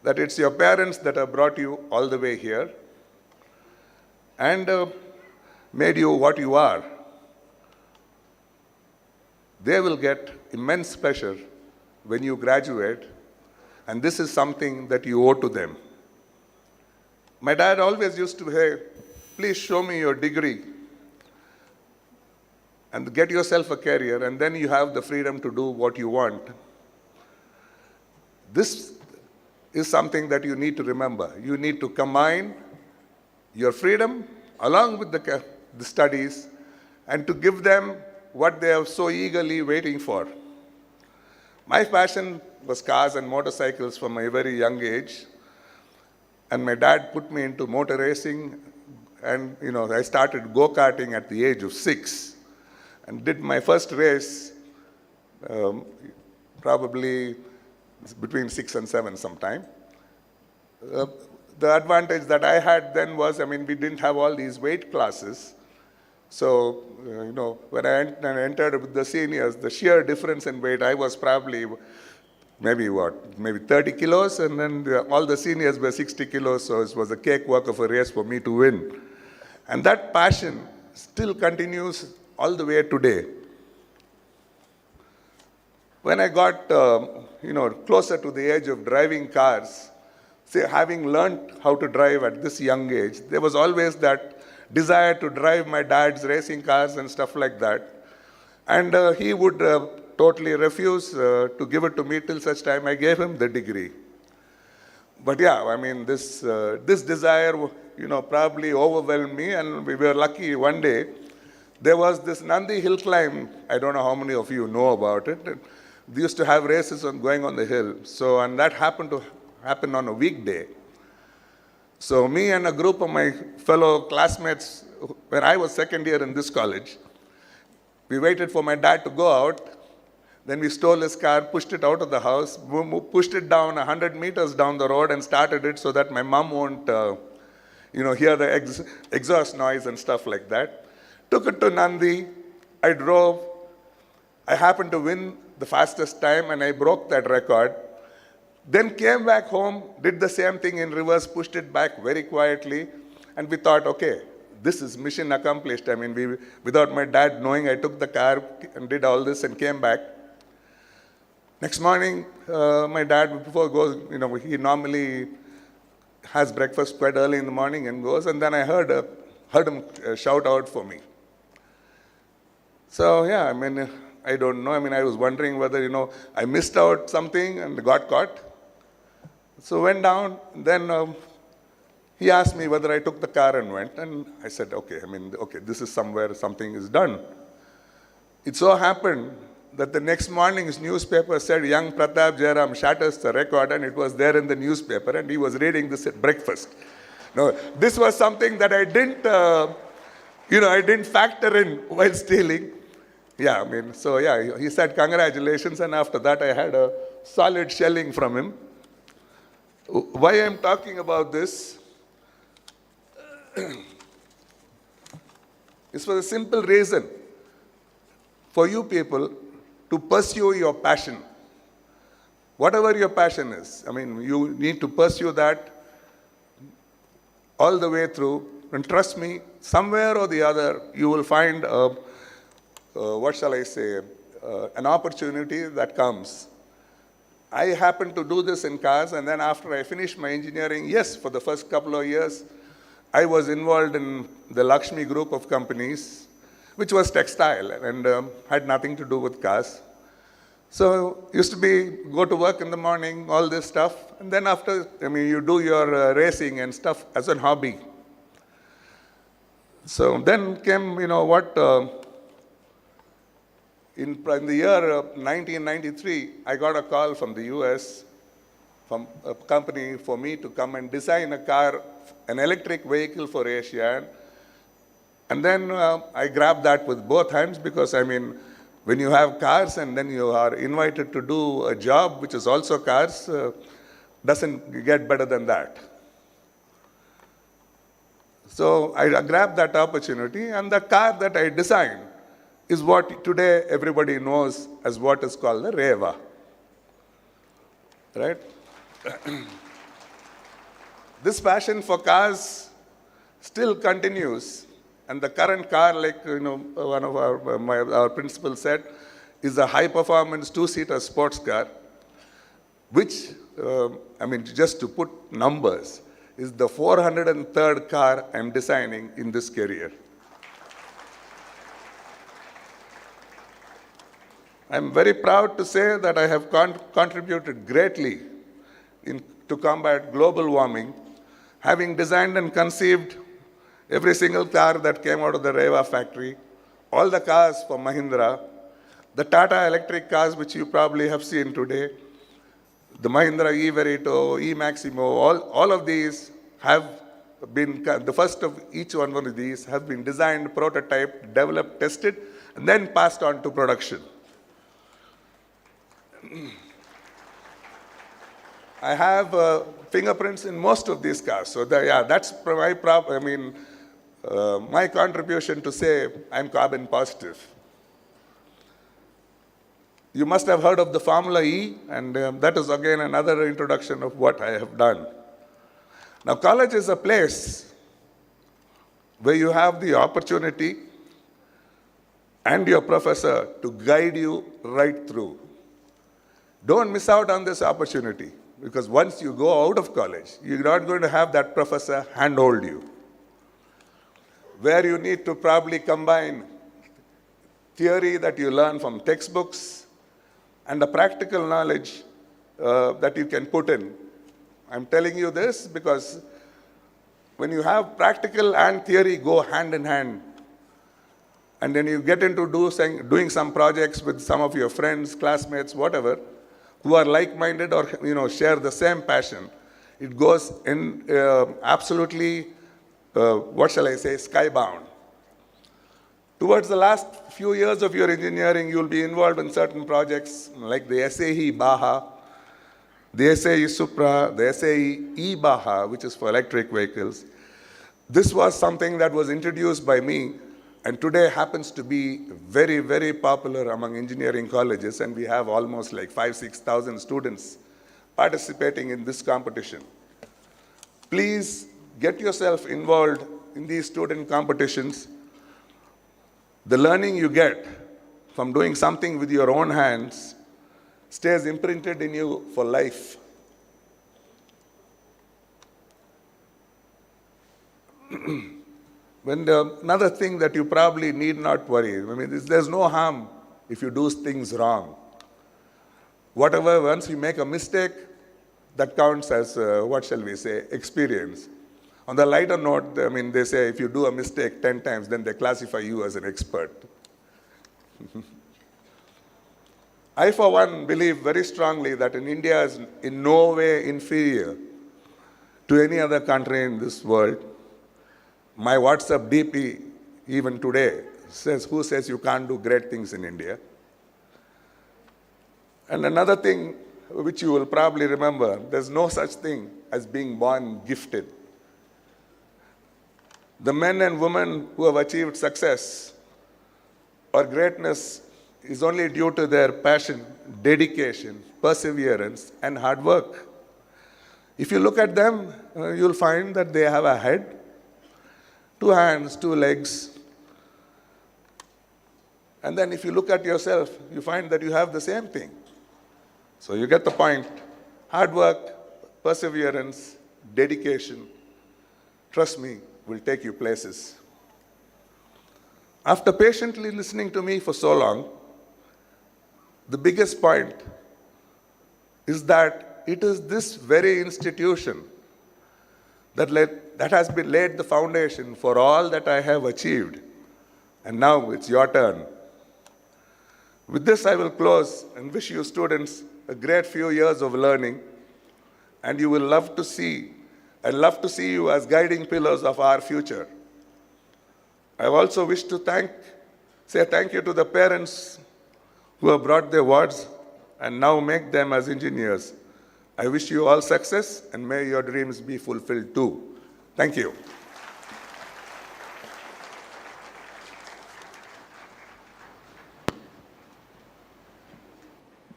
that it's your parents that have brought you all the way here and made you what you are. They will get immense pleasure when you graduate, and this is something that you owe to them. My dad always used to say, please show me your degree and get yourself a career, and then you have the freedom to do what you want. This is something that you need to remember. You need to combine your freedom along with the studies and to give them what they are so eagerly waiting for. My passion was cars and motorcycles from a very young age, and my dad put me into motor racing, and I started go-karting at the age of 6 and did my first race probably between 6 and 7 sometime. The advantage that I had then was, we didn't have all these weight classes. So, when I entered with the seniors, the sheer difference in weight, I was probably maybe 30 kilos, and then all the seniors were 60 kilos, so it was a cakewalk of a race for me to win. And that passion still continues all the way today. When I got, closer to the age of driving cars, having learned how to drive at this young age, there was always that desire to drive my dad's racing cars and stuff like that. And he would totally refuse to give it to me till such time I gave him the degree. But yeah, this desire, probably overwhelmed me, and we were lucky one day. There was this Nandi hill climb. I don't know how many of you know about it. They used to have races going on the hill. So, and that happened to happen on a weekday. So me and a group of my fellow classmates, when I was second year in this college, we waited for my dad to go out. Then we stole his car, pushed it out of the house, pushed it down 100 meters down the road and started it so that my mom won't, hear the exhaust noise and stuff like that. Took it to Nandi. I drove. I happened to win the fastest time, and I broke that record. Then came back home, did the same thing in reverse, pushed it back very quietly, and we thought, okay, this is mission accomplished. Without my dad knowing, I took the car and did all this and came back. Next morning, my dad, before he goes, he normally has breakfast quite early in the morning and goes, and then I heard him shout out for me. So yeah, I don't know. I was wondering whether, I missed out something and got caught. So went down, then he asked me whether I took the car and went, and I said, okay, this is somewhere something is done. It so happened that the next morning's newspaper said, young Pratap Jayaram shatters the record, and it was there in the newspaper, and he was reading this at breakfast. No, this was something that I didn't, I didn't factor in while stealing. Yeah, so yeah, he said congratulations, and after that I had a solid shelling from him. Why I'm talking about this is for the simple reason, for you people to pursue your passion. Whatever your passion is, you need to pursue that. all the way through. And trust me, somewhere or the other, you will find, what shall I say, an opportunity that comes. I happened to do this in cars, and then after I finished my engineering, yes, for the first couple of years, I was involved in the Lakshmi group of companies, which was textile and had nothing to do with cars. So used to be, go to work in the morning, all this stuff, and then after, you do your racing and stuff as a hobby. So then came, in the year 1993, I got a call from the US, from a company for me to come and design a car, an electric vehicle for Asia. And then I grabbed that with both hands because, when you have cars and then you are invited to do a job which is also cars, doesn't get better than that. So I grabbed that opportunity, and the car that I designed is what today everybody knows as what is called the Reva. Right? This passion for cars still continues, and the current car, like one of our principals said, is a high-performance two-seater sports car, which, just to put numbers, is the 403rd car I'm designing in this career. I'm very proud to say that I have contributed greatly to combat global warming, having designed and conceived every single car that came out of the Reva factory, all the cars for Mahindra, the Tata electric cars which you probably have seen today, the Mahindra E-Verito, E-Maximo, all of these have been, the first of each one of these have been designed, prototyped, developed, tested, and then passed on to production. I have fingerprints in most of these cars, so that's my contribution to say I'm carbon positive. You must have heard of the Formula E, and that is again another introduction of what I have done. Now, college is a place where you have the opportunity and your professor to guide you right through. Don't miss out on this opportunity, because once you go out of college, you're not going to have that professor handhold you. Where you need to probably combine theory that you learn from textbooks and the practical knowledge that you can put in. I'm telling you this because when you have practical and theory go hand in hand, and then you get into doing some projects with some of your friends, classmates, whatever, who are like-minded or share the same passion, it goes in absolutely, skybound. Towards the last few years of your engineering, you'll be involved in certain projects like the SAE Baha, the SAE Supra, the SAE E-Baha, which is for electric vehicles. This was something that was introduced by me, and today happens to be very, very popular among engineering colleges, and we have almost like 5,000-6,000 students participating in this competition. Please get yourself involved in these student competitions. The learning you get from doing something with your own hands stays imprinted in you for life. Another thing that you probably need not worry, there's no harm if you do things wrong. Whatever, once you make a mistake, that counts as, experience. On the lighter note, they say if you do a mistake 10 times, then they classify you as an expert. I, for one, believe very strongly that India is in no way inferior to any other country in this world. My WhatsApp DP, even today, says, who says you can't do great things in India? And another thing which you will probably remember, there's no such thing as being born gifted. The men and women who have achieved success or greatness is only due to their passion, dedication, perseverance, and hard work. If you look at them, you'll find that they have a head, 2 hands, 2 legs. And then if you look at yourself, you find that you have the same thing. So you get the point. Hard work, perseverance, dedication, trust me, will take you places. After patiently listening to me for so long, the biggest point is that it is this very institution that has been laid the foundation for all that I have achieved. And now it's your turn. With this, I will close and wish you students a great few years of learning, and you will love to see you as guiding pillars of our future. I also wish to say thank you to the parents who have brought their wards and now make them as engineers. I wish you all success, and may your dreams be fulfilled too. Thank you.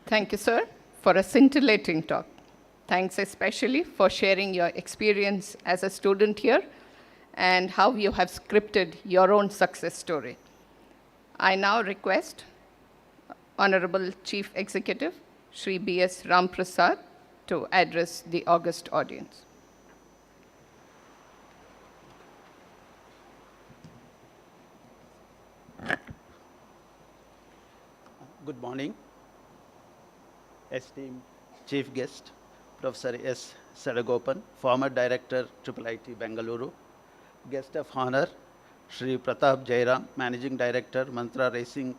Thank you, sir, for a scintillating talk. Thanks especially for sharing your experience as a student here and how you have scripted your own success story. I now request Honorable Chief Executive, Shri B.S. Ram Prasad, to address the august audience. Good morning, esteemed Chief Guest, Professor S. Sadagopan, former Director, IIIT Bangalore, Guest of Honor, Shri Pratap Jayaram, Managing Director, Mantra Racing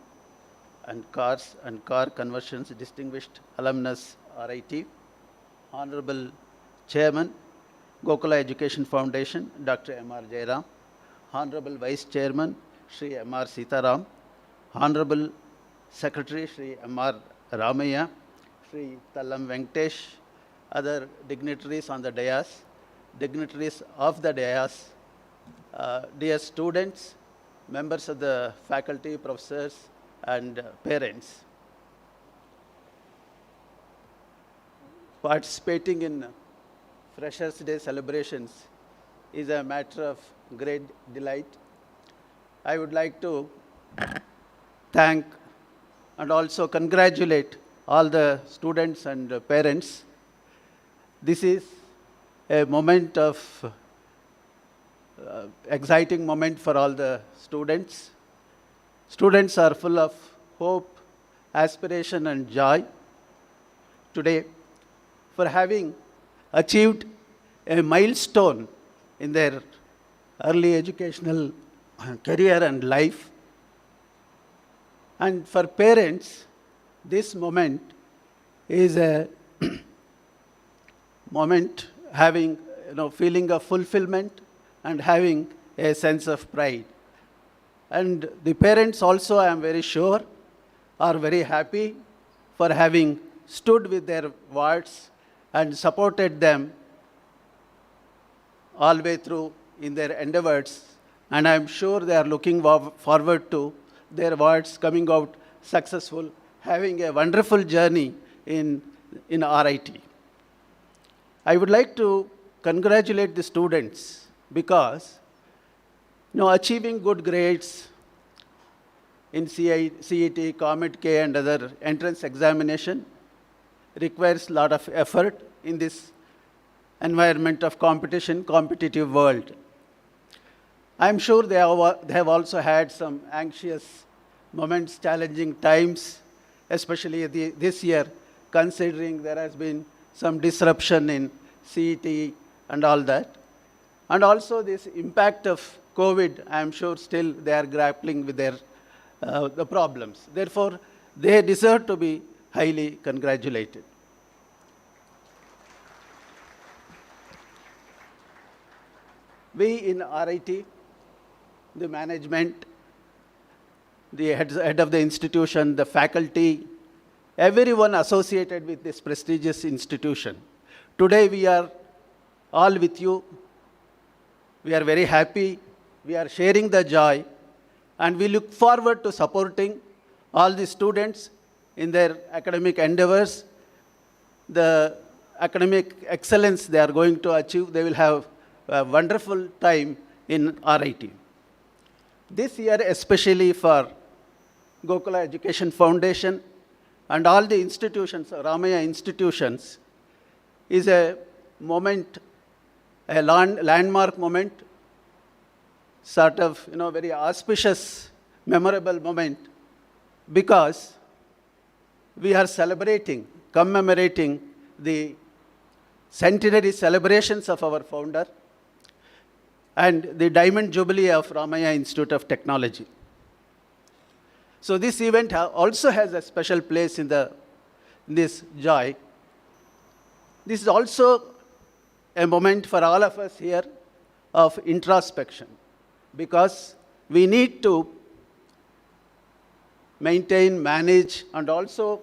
and Cars and Car Conversions, Distinguished Alumnus, RIT, Honorable Chairman, Gokula Education Foundation, Dr. M.R. Jayaram, Honorable Vice Chairman, Shri M.R. Sitaram, Honorable Secretary, Shri M.R. Ramaiah, Shri Tallam Venkatesh, other dignitaries on the dais, dignitaries of the dais, dear students, members of the faculty, professors, and parents. Participating in Freshers' Day celebrations is a matter of great delight. I would like to thank and also congratulate all the students and parents. This is a moment of exciting moment for all the students. Students are full of hope, aspiration, and joy today for having achieved a milestone in their early educational career and life. And for parents, this moment is a moment having feeling of fulfillment and having a sense of pride. And the parents also, I am very sure, are very happy for having stood with their wards and supported them all the way through in their endeavors. And I am sure they are looking forward to their wards coming out successful, having a wonderful journey in RIT. I would like to congratulate the students because achieving good grades in CET, Comet K, and other entrance examination requires a lot of effort in this environment of competitive world. I'm sure they have also had some anxious moments, challenging times, especially this year, considering there has been some disruption in CET and all that. And also this impact of COVID, I'm sure still they are grappling with the problems. Therefore, they deserve to be highly congratulated. We in RIT, the management, the head of the institution, the faculty, everyone associated with this prestigious institution. Today we are all with you. We are very happy. We are sharing the joy. And we look forward to supporting all the students in their academic endeavors. The academic excellence they are going to achieve. They will have a wonderful time in RIT. This year, especially for Gokula Education Foundation and all the institutions, Ramaiah institutions, is a moment, a landmark moment, sort of, very auspicious, memorable moment, because we are commemorating the centenary celebrations of our founder and the Diamond Jubilee of Ramaiah Institute of Technology. So this event also has a special place in this joy. This is also a moment for all of us here of introspection, because we need to maintain, manage, and also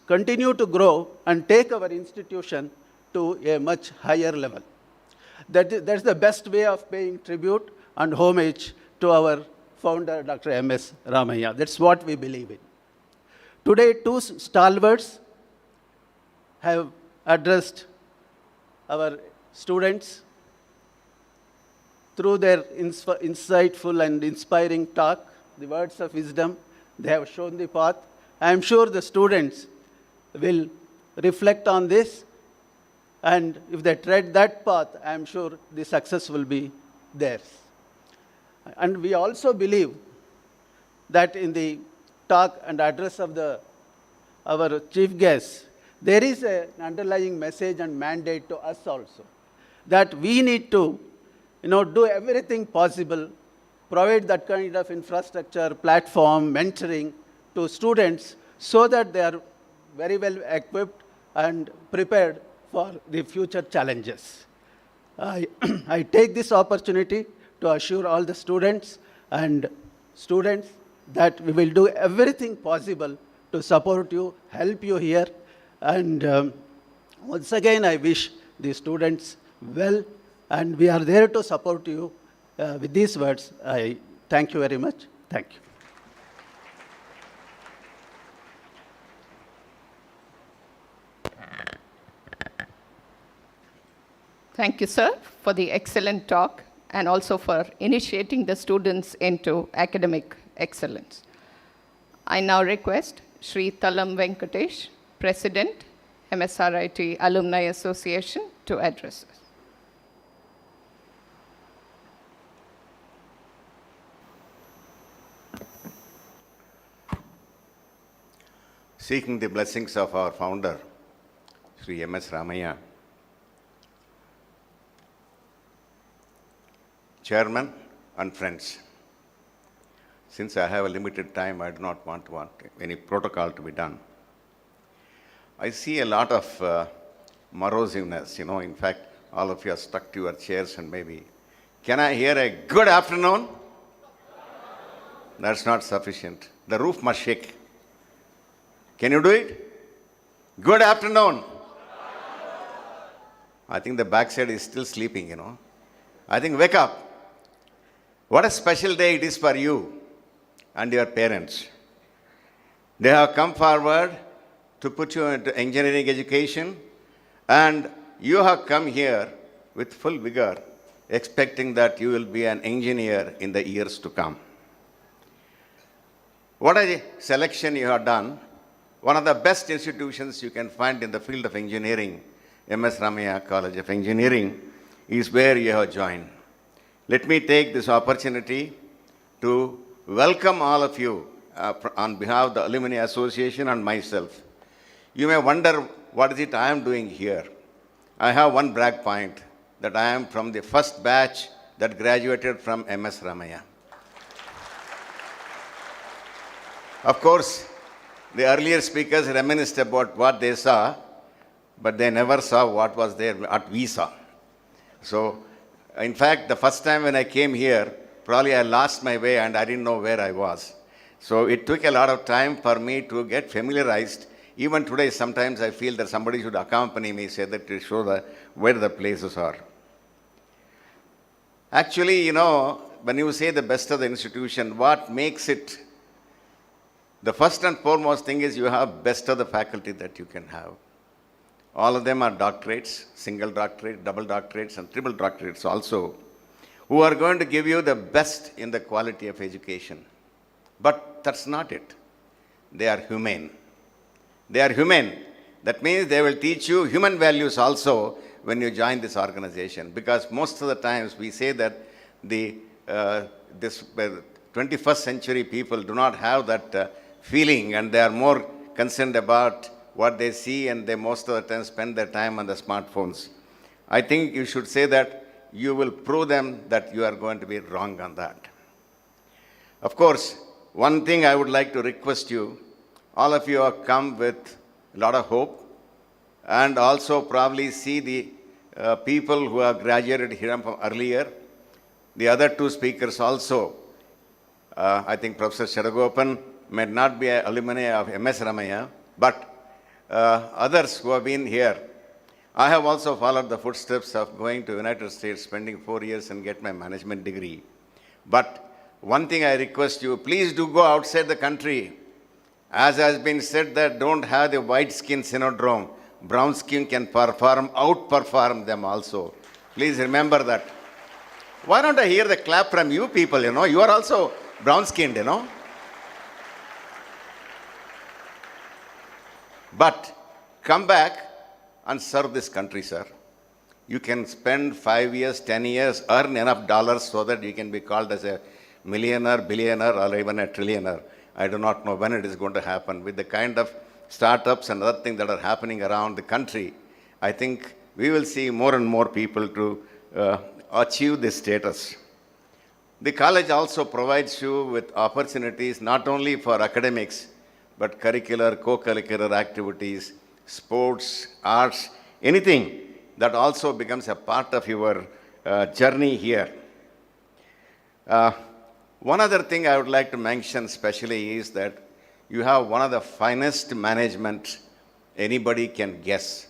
continue to grow and take our institution to a much higher level. That's the best way of paying tribute and homage to our founder, Dr. M.S. Ramaiah. That's what we believe in. Today, two stalwarts have addressed our students through their insightful and inspiring talk, the words of wisdom. They have shown the path. I am sure the students will reflect on this, and if they tread that path, I am sure the success will be theirs. And we also believe that in the talk and address of our chief guest, there is an underlying message and mandate to us also, that we need to do everything possible, provide that kind of infrastructure, platform, mentoring to students so that they are very well equipped and prepared for the future challenges. I take this opportunity to assure all the students that we will do everything possible to support you, help you here. And once again, I wish the students well, and we are there to support you. With these words, I thank you very much. Thank you. Thank you, sir, for the excellent talk and also for initiating the students into academic excellence. I now request Shri Talam Venkatesh, President, MSRIT Alumni Association, to address us. Seeking the blessings of our founder, Sri M.S. Ramaiah, Chairman and friends. Since I have a limited time, I do not want any protocol to be done. I see a lot of morosiveness, in fact, all of you are stuck to your chairs and maybe. Can I hear a good afternoon? That's not sufficient. The roof must shake. Can you do it? Good afternoon. I think the backside is still sleeping, I think wake up. What a special day it is for you and your parents. They have come forward to put you into engineering education, and you have come here with full vigor, expecting that you will be an engineer in the years to come. What a selection you have done. One of the best institutions you can find in the field of engineering, M.S. Ramaiah College of Engineering, is where you have joined. Let me take this opportunity to welcome all of you on behalf of the Alumni Association and myself. You may wonder what is it I am doing here. I have one brag point, that I am from the first batch that graduated from M.S. Ramaiah. Of course, the earlier speakers reminisced about what they saw, but they never saw what was there, what we saw. So, in fact, the first time when I came here, probably I lost my way and I didn't know where I was. So it took a lot of time for me to get familiarized. Even today, sometimes I feel that somebody should accompany me, say that to show where the places are. Actually, when you say the best of the institution, what makes it, the first and foremost thing is you have best of the faculty that you can have. All of them are doctorates, single doctorate, double doctorates, and triple doctorates also, who are going to give you the best in the quality of education. But that's not it. They are humane. They are humane. That means they will teach you human values also when you join this organization. Because most of the times we say that this 21st century people do not have that feeling, and they are more concerned about what they see, and they most of the time spend their time on the smartphones. I think you should say that you will prove them that you are going to be wrong on that. Of course, one thing I would like to request you, all of you have come with a lot of hope, and also probably see the people who have graduated here from earlier. The other two speakers also, I think Professor Sadagopan may not be an alumni of MS Ramaiah, but others who have been here. I have also followed the footsteps of going to the United States, spending 4 years and get my management degree. But one thing I request you, please do go outside the country. As has been said, that don't have the white skin syndrome. Brown skin can outperform them also. Please remember that. Why don't I hear the clap from you people, You are also brown skinned, But come back and serve this country, sir. You can spend 5 years, 10 years, earn enough dollars so that you can be called as a millionaire, billionaire, or even a trillionaire. I do not know when it is going to happen. With the kind of startups and other things that are happening around the country, I think we will see more and more people to achieve this status. The college also provides you with opportunities not only for academics, but curricular, co-curricular activities, sports, arts, anything that also becomes a part of your journey here. One other thing I would like to mention especially is that you have one of the finest management anybody can guess,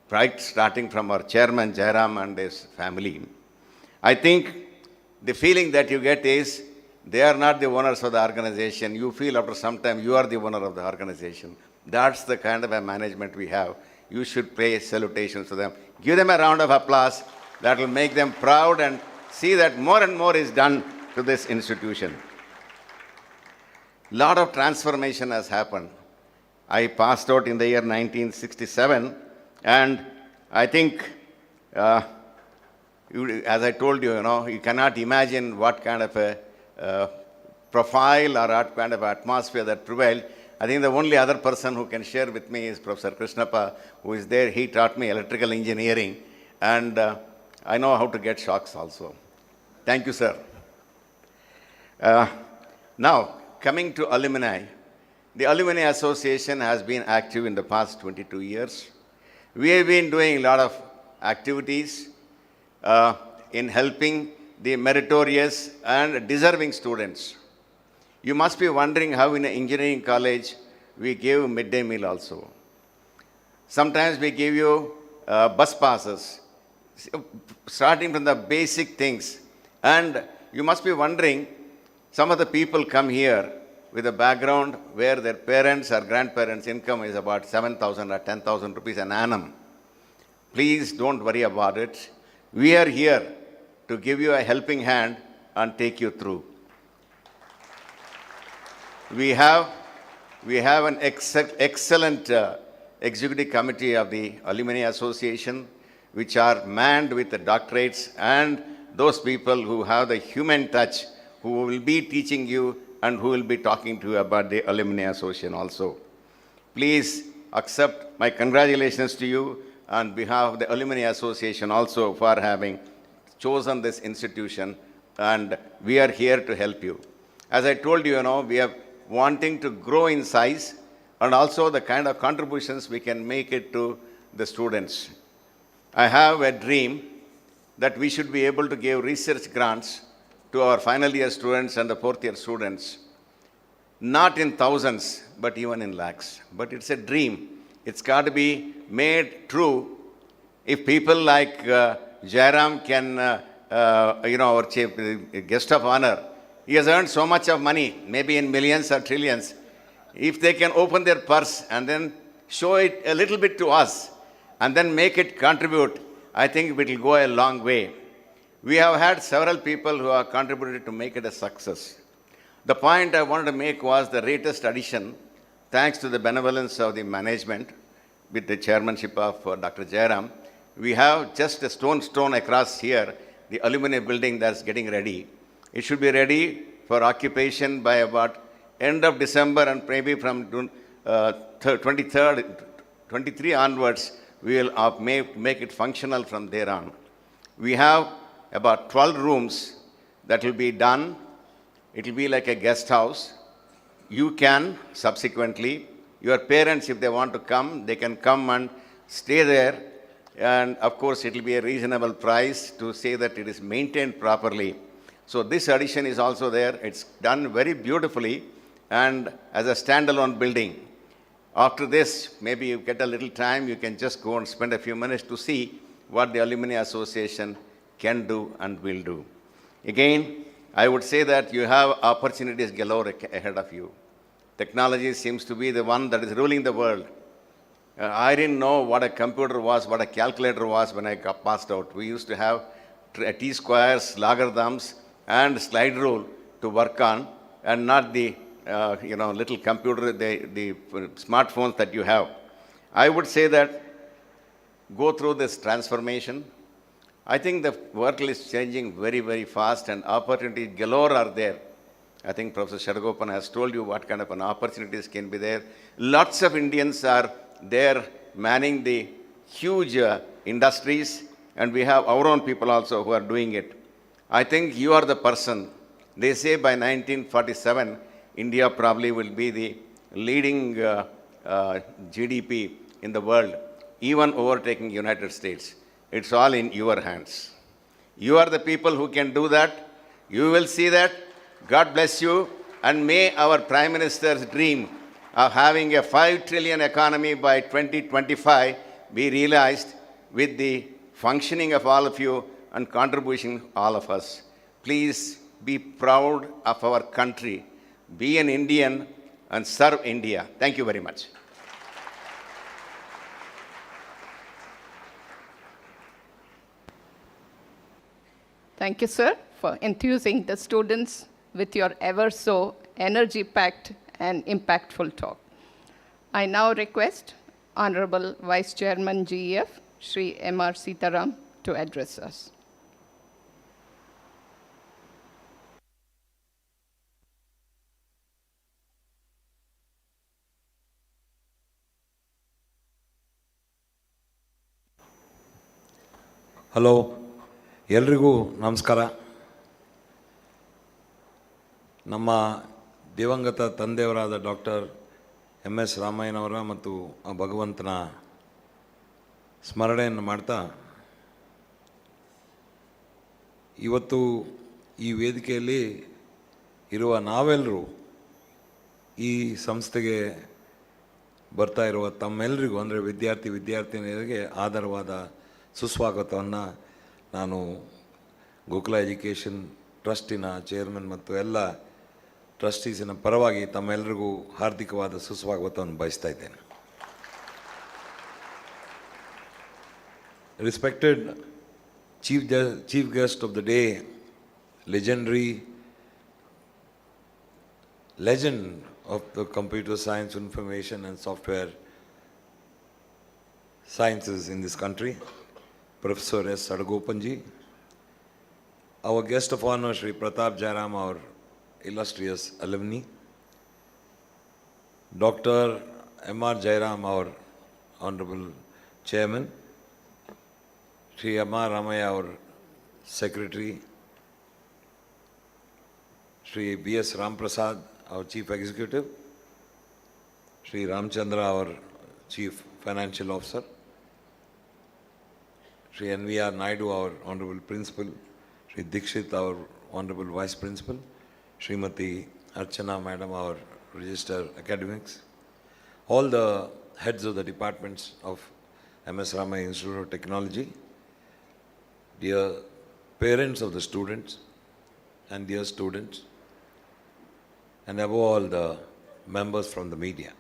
right? Starting from our chairman, Jayaram, and his family. I think the feeling that you get is they are not the owners of the organization. You feel after some time you are the owner of the organization. That's the kind of a management we have. You should pay salutations to them. Give them a round of applause. That will make them proud and see that more and more is done to this institution. Lot of transformation has happened. I passed out in the year 1967, and I think, as I told you, you cannot imagine what kind of a profile or what kind of atmosphere that prevailed. I think the only other person who can share with me is Professor Krishnappa, who is there. He taught me electrical engineering, and I know how to get shocks also. Thank you, sir. Now, coming to alumni, the Alumni Association has been active in the past 22 years. We have been doing a lot of activities in helping the meritorious and deserving students. You must be wondering how in an engineering college we give midday meal also. Sometimes we give you bus passes, starting from the basic things. And you must be wondering, some of the people come here with a background where their parents or grandparents' income is about 7,000 or 10,000 rupees an annum. Please don't worry about it. We are here to give you a helping hand and take you through. We have an excellent executive committee of the Alumni Association, which are manned with the doctorates and those people who have the human touch, who will be teaching you and who will be talking to you about the Alumni Association also. Please accept my congratulations to you on behalf of the Alumni Association also for having chosen this institution, and we are here to help you. As I told you, we are wanting to grow in size and also the kind of contributions we can make it to the students. I have a dream that we should be able to give research grants to our final year students and the fourth year students, not in thousands, but even in lakhs. But it's a dream. It's got to be made true. If people like Jayaram can, our chief guest of honor, he has earned so much of money, maybe in millions or trillions. If they can open their purse and then show it a little bit to us, and then make it contribute, I think it will go a long way. We have had several people who have contributed to make it a success. The point I wanted to make was the latest addition, thanks to the benevolence of the management with the chairmanship of Dr. Jayaram. We have just a stone across here, the alumni building that's getting ready. It should be ready for occupation by about end of December, and maybe from 23 onwards, we will make it functional from there on. We have about 12 rooms that will be done. It will be like a guest house. You can subsequently, your parents, if they want to come, they can come and stay there. And of course, it will be a reasonable price to say that it is maintained properly. So this addition is also there. It's done very beautifully and as a standalone building. After this, maybe you get a little time, you can just go and spend a few minutes to see what the Alumni Association can do and will do. Again, I would say that you have opportunities galore ahead of you. Technology seems to be the one that is ruling the world. I didn't know what a computer was, what a calculator was when I got passed out. We used to have T-squares, logarithms, and slide rule to work on, and not the little computer, the smartphones that you have. I would say that go through this transformation. I think the world is changing very, very fast, and opportunities galore are there. I think Professor Sadagopan has told you what kind of an opportunities can be there. Lots of Indians are there manning the huge industries, and we have our own people also who are doing it. I think you are the person. They say by 1947, India probably will be the leading GDP in the world, even overtaking United States. It's all in your hands. You are the people who can do that. You will see that. God bless you. And may our Prime Minister's dream of having a 5 trillion economy by 2025 be realized with the functioning of all of you and contribution all of us. Please be proud of our country. Be an Indian and serve India. Thank you very much. Thank you, sir, for enthusing the students with your ever so energy-packed and impactful talk. I now request Honorable Vice Chairman GEF, Shri M.R. Sitaram, to address us. Hello, ಎಲ್ರಿಗೂ ನಮಸ್ಕಾರ. ನಮ್ಮ ದಿವಂಗತ ತಂದೆಯವರಾದ doctor MS ರಾಮಯ್ಯನವರ ಮತ್ತು ಆ ಭಗವಂತನ ಸ್ಮರಣೆಯನ್ನು ಮಾಡ್ತಾ, ಇವತ್ತು ಈ ವೇದಿಕೆಯಲ್ಲಿ ಇರುವ ನಾವೆಲ್ಲರೂ ಈ ಸಂಸ್ಥೆಗೆ ಬರ್ತಾ ಇರುವ ತಮ್ಮೆಲ್ಲರಿಗೂ, ಅಂದರೆ ವಿದ್ಯಾರ್ಥಿನಿಯರಿಗೆ ಆಧಾರವಾದ ಸುಸ್ವಾಗತವನ್ನು ನಾನು ಗೋಕುಲ ಎಜುಕೇಷನ್ ಟ್ರಸ್ಟಿನ ಚೇರ್ಮನ್ ಮತ್ತು ಎಲ್ಲ ಟ್ರಸ್ಟೀಸಿನ ಪರವಾಗಿ ತಮ್ಮೆಲ್ಲರಿಗೂ ಹಾರ್ದಿಕವಾದ ಸುಸ್ವಾಗತವನ್ನು ಬಯಸ್ತಾ ಇದ್ದೇನೆ. Respected chief guest of the day, legendary legend of the computer science, information and software sciences in this country, Professor S. Sadagopan ji, our guest of honor, Shri Pratap Jayaram, our illustrious alumni, Dr. M.R. Jayaram, our honorable chairman, Shri M.R. Ramaiah, our secretary, Shri B.S. Ramprasad, our chief executive, Shri Ramchandra, our chief financial officer, Shri N.V.R. Naidu, our honorable principal, Shri Dikshit, our honorable vice principal, Srimati Archana, madam, our register academics, all the heads of the departments of MS Ramaiah Institute of Technology, dear parents of the students and dear students, and above all the members from the media.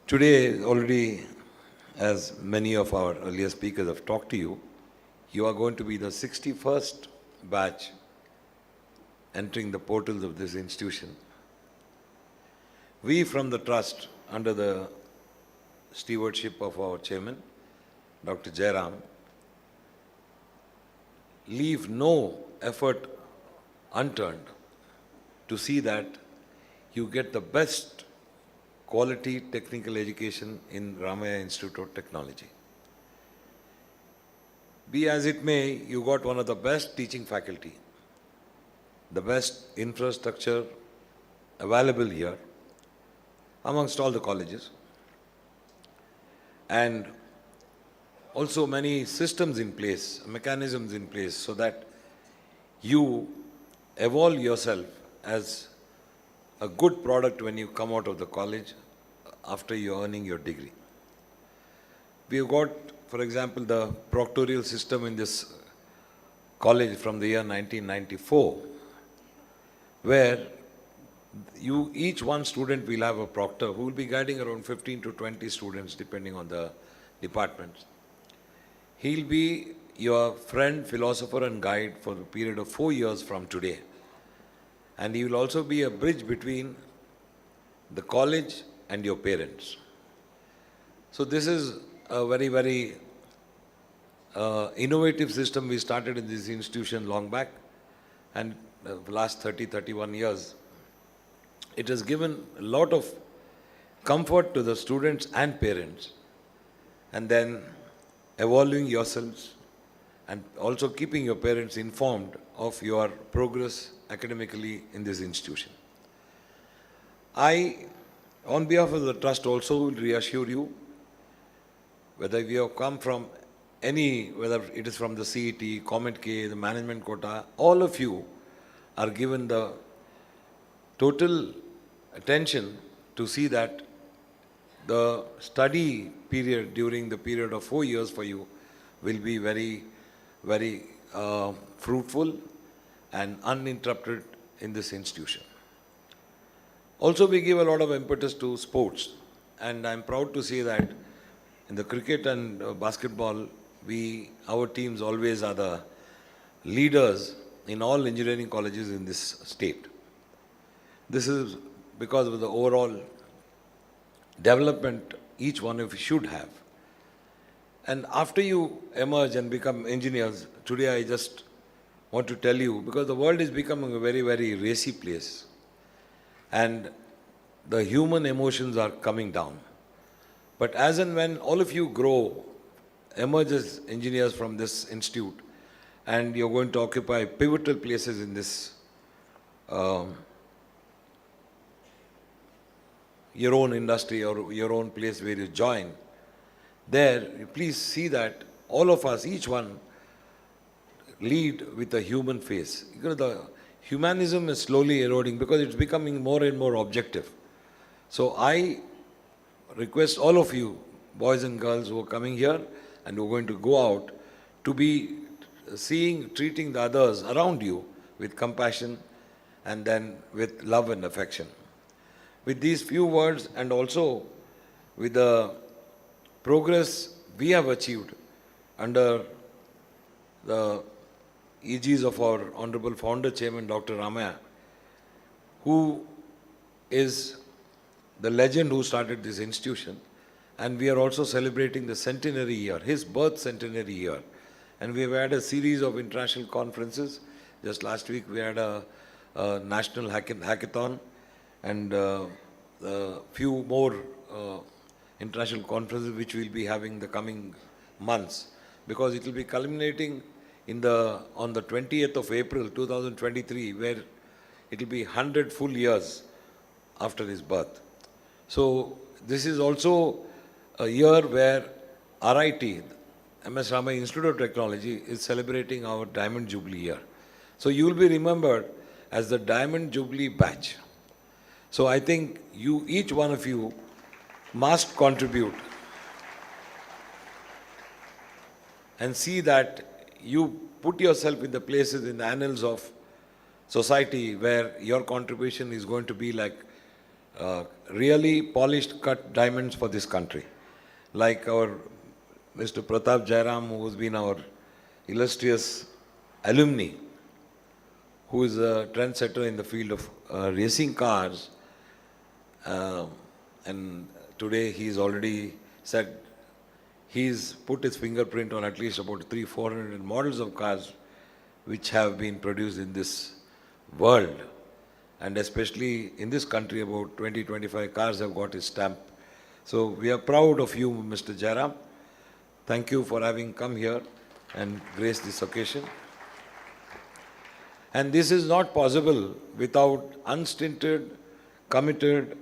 Today, already, as many of our earlier speakers have talked to you, you are going to be the 61st batch entering the portals of this institution. We from the Trust, under the stewardship of our chairman, Dr. Jayaram, leave no effort unturned to see that you get the best quality technical education in Ramaiah Institute of Technology. Be as it may, you got one of the best teaching faculty, the best infrastructure available here amongst all the colleges, and also many systems in place, mechanisms in place, so that you evolve yourself as a good product when you come out of the college after you're earning your degree. We've got, for example, the proctorial system in this college from the year 1994, where each one student will have a proctor who will be guiding around 15 to 20 students depending on the departments. He'll be your friend, philosopher and guide for the period of 4 years from today. And he will also be a bridge between the college and your parents. So this is a very, very innovative system we started in this institution long back, and the last 30, 31 years, it has given a lot of comfort to the students and parents, and then evolving yourselves and also keeping your parents informed of your progress academically in this institution. I, on behalf of the Trust, also will reassure you, whether we have come from any, whether it is from the CET, Comment K, the management quota, all of you are given the total attention to see that the study period during the period of 4 years for you will be very, very fruitful and uninterrupted in this institution. Also, we give a lot of impetus to sports, and I'm proud to say that in the cricket and basketball, our teams always are the leaders in all engineering colleges in this state. This is because of the overall development each one of you should have. And after you emerge and become engineers, today I just want to tell you, because the world is becoming a very, very racy place, and the human emotions are coming down. But as and when all of you grow, emerge as engineers from this institute, and you're going to occupy pivotal places in this, your own industry or your own place where you join, there, please see that all of us, each one, lead with a human face. Because the humanism is slowly eroding because it's becoming more and more objective. So I request all of you, boys and girls who are coming here and who are going to go out, to be treating the others around you with compassion and then with love and affection. With these few words, and also with the progress we have achieved under the aegis of our Honorable Founder Chairman Dr. Ramaiah, who is the legend who started this institution, and we are also celebrating the centenary year, his birth centenary year. And we have had a series of international conferences. Just last week we had a national hackathon, and a few more international conferences which we'll be having the coming months, because it will be culminating on the 20th of April 2023, where it will be 100 full years after his birth. So this is also a year where RIT, MS Ramaiah Institute of Technology, is celebrating our Diamond Jubilee year. So you will be remembered as the Diamond Jubilee batch. So I think each one of you must contribute and see that you put yourself in the places in the annals of society where your contribution is going to be like really polished cut diamonds for this country. Like our Mr. Pratap Jayaram, who has been our illustrious alumni, who is a trendsetter in the field of racing cars. And today he's already said he's put his fingerprint on at least about 300-400 models of cars which have been produced in this world. And especially in this country, about 20-25 cars have got his stamp. So we are proud of you, Mr. Jayaram. Thank you for having come here and graced this occasion. And this is not possible without unstinted, committed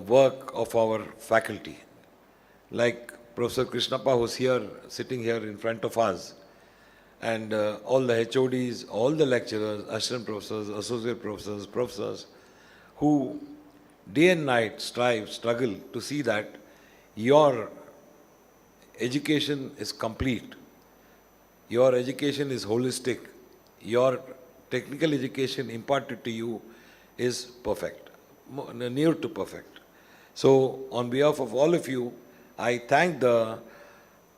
work of our faculty. Like Professor Krishnappa, who's here, sitting here in front of us, and all the HODs, all the lecturers, assistant professors, associate professors, professors, who day and night struggle to see that your education is complete, your education is holistic, your technical education imparted to you is perfect, near to perfect. So on behalf of all of you, I thank the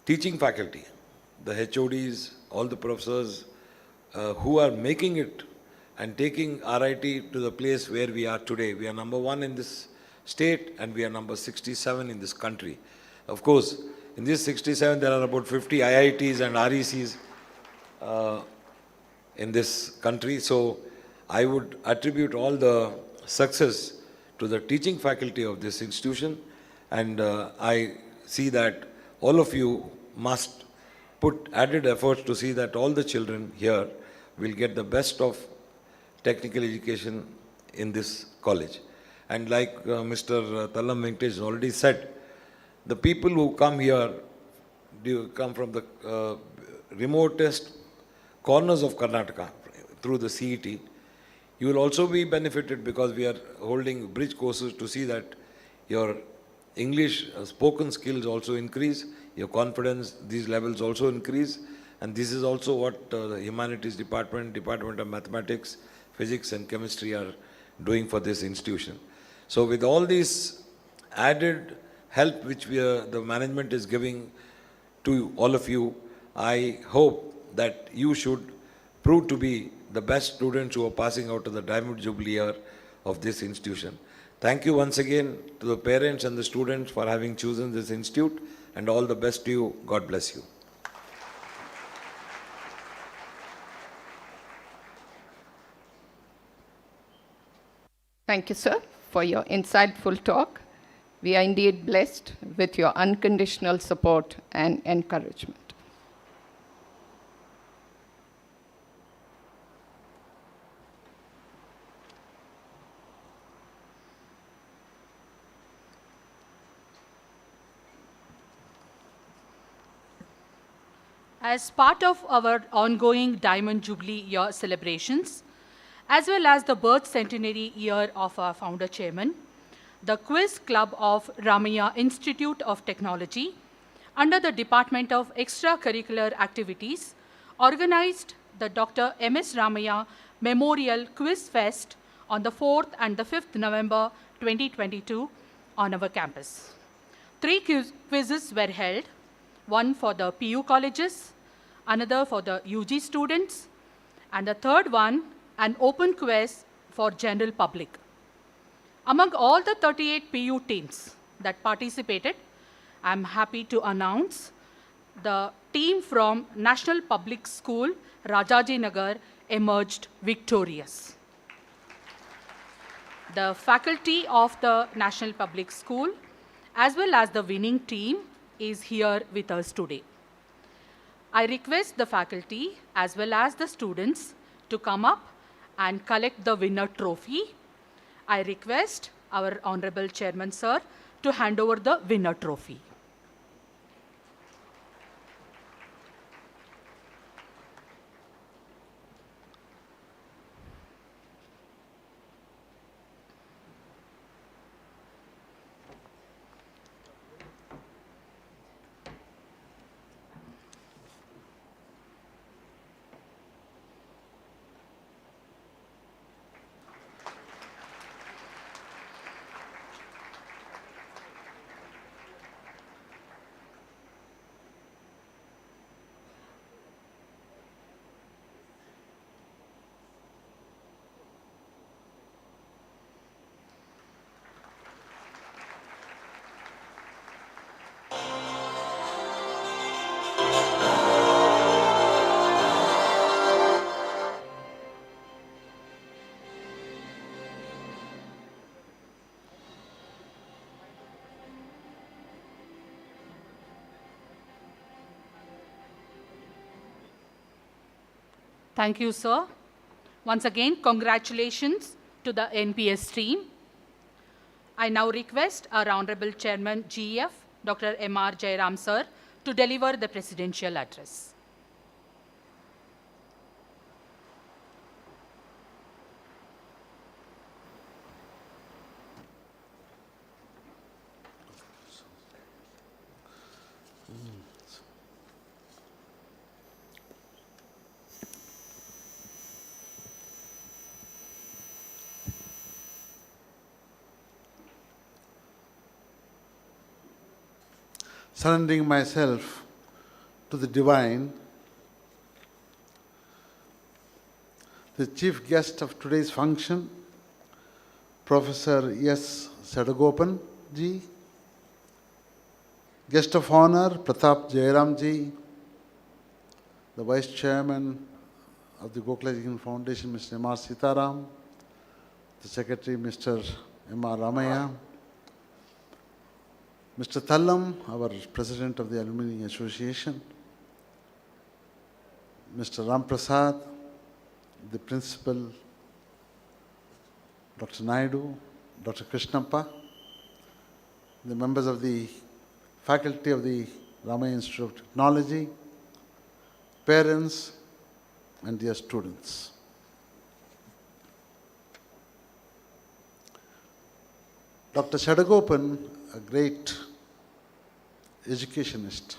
teaching faculty, the HODs, all the professors who are making it and taking RIT to the place where we are today. We are number 1 in this state and we are number 67 in this country. Of course, in this 67 there are about 50 IITs and RECs in this country. So I would attribute all the success to the teaching faculty of this institution, and I see that all of you must put added efforts to see that all the children here will get the best of technical education in this college. And like Mr. Tallam Venkatesh already said, the people who come here come from the remotest corners of Karnataka through the CET. You will also be benefited because we are holding bridge courses to see that your English spoken skills also increase, your confidence, these levels also increase. And this is also what the Humanities Department, Department of Mathematics, Physics and Chemistry are doing for this institution. So with all this added help which the management is giving to all of you, I hope that you should prove to be the best students who are passing out of the Diamond Jubilee year of this institution. Thank you once again to the parents and the students for having chosen this institute, and all the best to you. God bless you. Thank you, sir, for your insightful talk. We are indeed blessed with your unconditional support and encouragement. As part of our ongoing Diamond Jubilee year celebrations, as well as the birth centenary year of our founder chairman, the Quiz Club of Ramaiah Institute of Technology, under the Department of Extracurricular Activities, organized the Dr. M.S. Ramaiah Memorial Quiz Fest on the 4th and the 5th November 2022 on our campus. 3 quizzes were held, one for the PU colleges, another for the UG students, and the third one, an open quiz for general public. Among all the 38 PU teams that participated, I'm happy to announce the team from National Public School, Rajaji Nagar, emerged victorious. The faculty of the National Public School, as well as the winning team, is here with us today. I request the faculty as well as the students to come up and collect the winner trophy. I request our Honorable Chairman, sir, to hand over the winner trophy. Thank you, sir. Once again, congratulations to the NPS team. I now request our Honorable Chairman GEF, Dr. M.R. Jayaram, sir, to deliver the presidential address. Surrendering myself to the divine, the chief guest of today's function, Professor S. Sadagopan ji, guest of honor, Pratap Jayaram ji, the Vice Chairman of the Gokhale Education Foundation, Mr. M.R. Sitaram, the Secretary, Mr. M.R. Ramaiah, Mr. Thallam, our President of the Alumni Association, Mr. Ram Prasad, the Principal, Dr. Naidu, Dr. Krishnappa, the members of the faculty of the Ramaiah Institute of Technology, parents, and dear students. Dr. Sadagopan, a great educationist,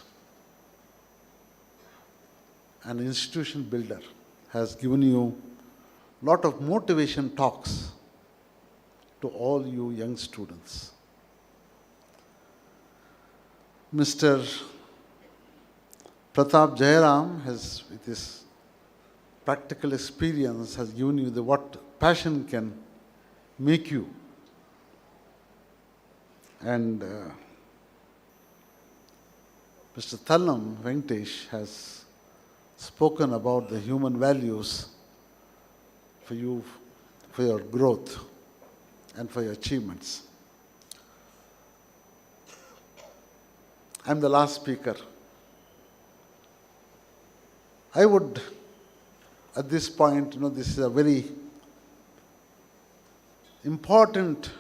an institution builder, has given you a lot of motivation talks to all you young students. Mr. Pratap Jayaram has, with his practical experience, has given you the what passion can make you. And Mr. Thallam Venkatesh has spoken about the human values for you, for your growth and for your achievements. I'm the last speaker. I would, at this point, this is a very important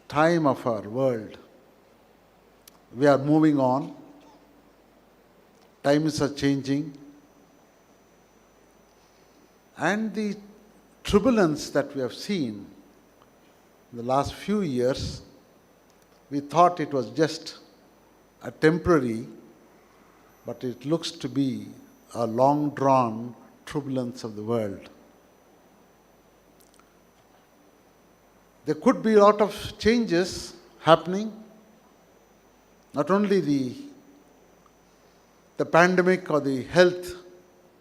time of our world. We are moving on. Times are changing. And the turbulence that we have seen in the last few years, we thought it was just a temporary, but it looks to be a long-drawn turbulence of the world. There could be a lot of changes happening. Not only the pandemic or the health,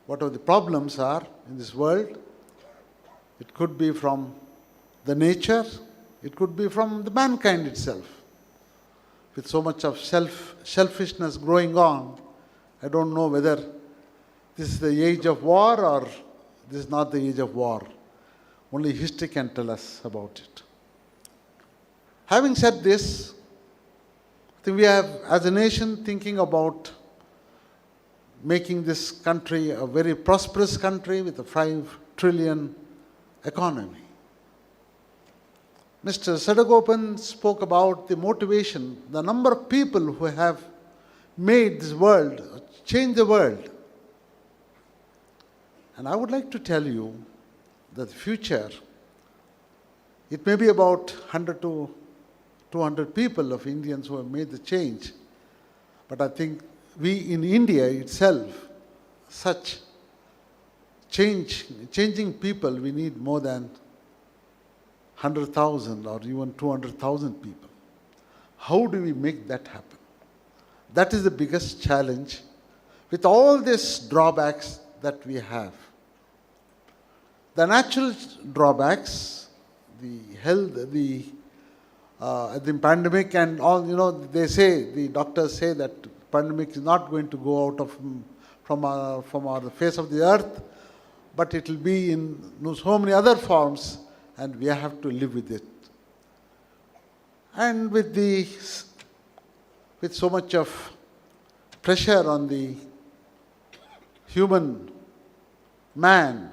whatever the problems are in this world, it could be from the nature, it could be from the mankind itself. With so much of selfishness growing on, I don't know whether this is the age of war or this is not the age of war. Only history can tell us about it. Having said this, I think we have, as a nation, thinking about making this country a very prosperous country with a 5 trillion economy. Mr. Sadagopan spoke about the motivation, the number of people who have made this world, changed the world. And I would like to tell you that the future, it may be about 100 to 200 people of Indians who have made the change. But I think we in India itself, such changing people, we need more than 100,000 or even 200,000 people. How do we make that happen? That is the biggest challenge with all these drawbacks that we have. The natural drawbacks, the health, the pandemic and all, they say, the doctors say that pandemic is not going to go out from our face of the earth, but it will be in so many other forms, and we have to live with it. And with so much of pressure on the human man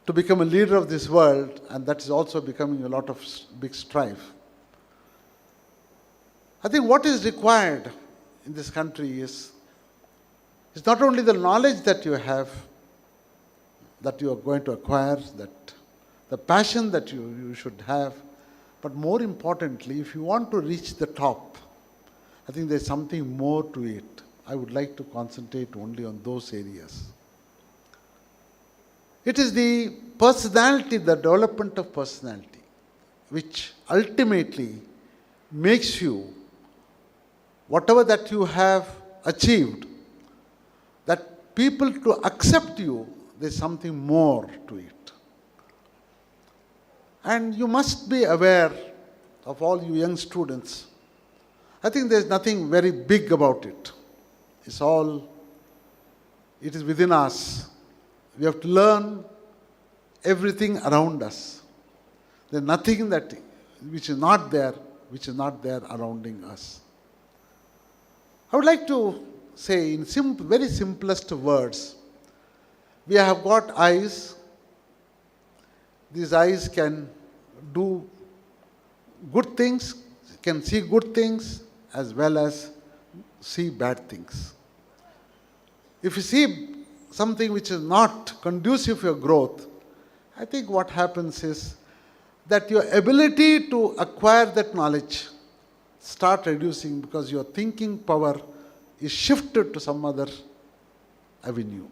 to become a leader of this world, and that is also becoming a lot of big strife. I think what is required in this country is not only the knowledge that you have, that you are going to acquire, that the passion that you should have, but more importantly, if you want to reach the top, I think there's something more to it. I would like to concentrate only on those areas. It is the personality, the development of personality, which ultimately makes you, whatever that you have achieved, that people to accept you, there's something more to it. And you must be aware of all you young students. I think there's nothing very big about it. It is within us. We have to learn everything around us. There's nothing which is not there surrounding us. I would like to say in very simplest words, we have got eyes. These eyes can do good things, can see good things as well as see bad things. If you see something which is not conducive for your growth, I think what happens is that your ability to acquire that knowledge start reducing because your thinking power is shifted to some other avenue.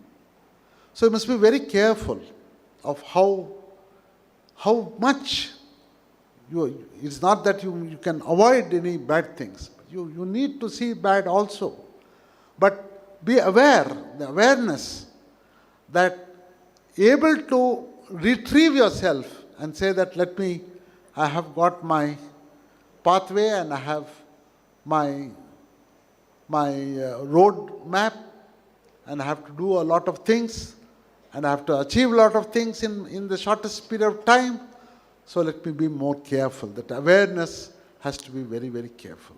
So you must be very careful of how much it's not that you can avoid any bad things. You need to see bad also. But be aware, the awareness that able to retrieve yourself and say that I have got my pathway and I have my road map and I have to do a lot of things and I have to achieve a lot of things in the shortest period of time. So let me be more careful. That awareness has to be very, very careful.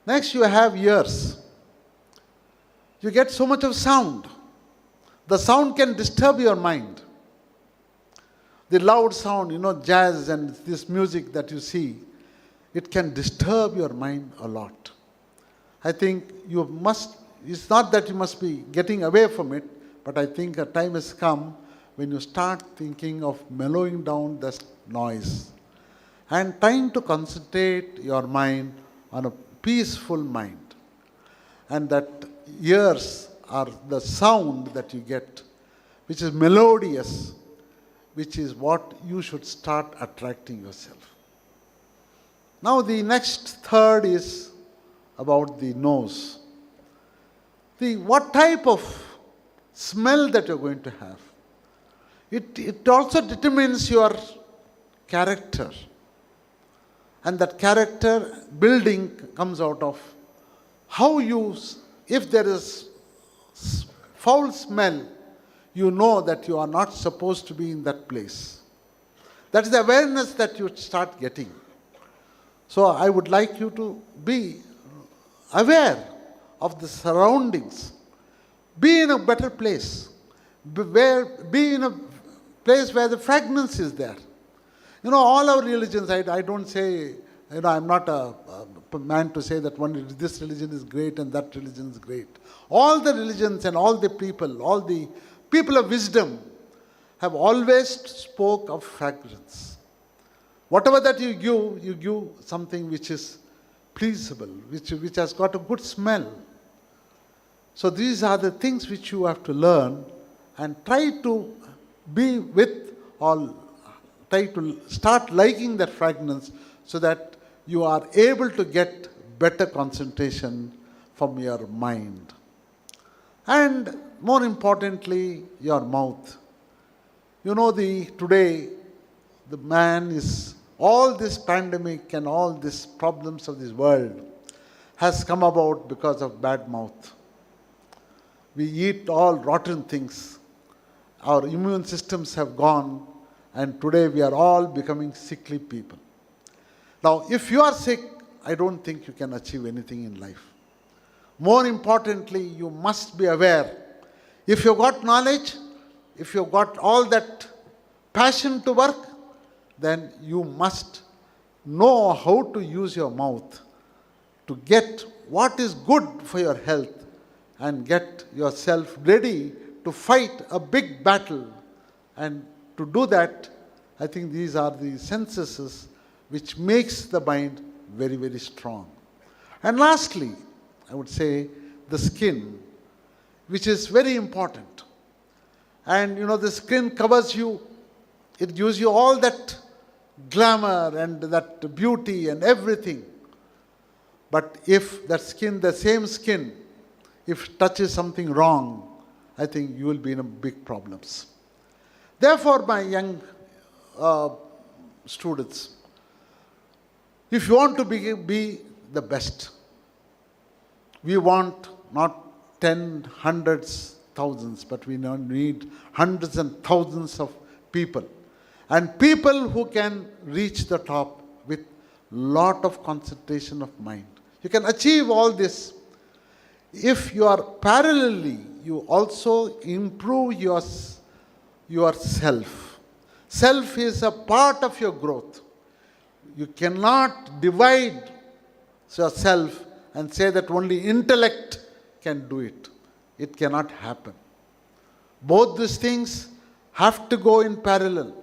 Next, you have ears. You get so much of sound. The sound can disturb your mind. The loud sound, jazz and this music that you see, it can disturb your mind a lot. I think it's not that you must be getting away from it, but I think a time has come when you start thinking of mellowing down the noise and trying to concentrate your mind on a peaceful mind. And that ears are the sound that you get, which is melodious, which is what you should start attracting yourself. Now the next third is about the nose. What type of smell that you're going to have. It also determines your character. And that character building comes out of how if there is foul smell, you know that you are not supposed to be in that place. That is the awareness that you start getting. So I would like you to be aware of the surroundings. Be in a better place. Be in a place where the fragrance is there. All our religions, I don't say, I'm not a man to say that this religion is great and that religion is great. All the religions and all the people of wisdom have always spoke of fragrance. Whatever that you give something which is pleasable, which has got a good smell. So these are the things which you have to learn and try to be with or try to start liking that fragrance so that you are able to get better concentration from your mind. And more importantly, your mouth. Today, the man is, all this pandemic and all these problems of this world has come about because of bad mouth. We eat all rotten things. Our immune systems have gone, and today we are all becoming sickly people. Now, if you are sick, I don't think you can achieve anything in life. More importantly, you must be aware. If you've got knowledge, if you've got all that passion to work, then you must know how to use your mouth to get what is good for your health and get yourself ready to fight a big battle. And to do that, I think these are the senses which makes the mind very, very strong. And lastly, I would say the skin, which is very important. And the skin covers you. It gives you all that glamour and that beauty and everything. But if that skin, the same skin, if it touches something wrong, I think you will be in big problems. Therefore, my young students, if you want to be the best, we want not 10, hundreds, thousands, but we now need hundreds and thousands of people. And people who can reach the top with lot of concentration of mind. You can achieve all this if you are parallelly, you also improve yourself. Self is a part of your growth. You cannot divide yourself and say that only intellect can do it. It cannot happen. Both these things have to go in parallel.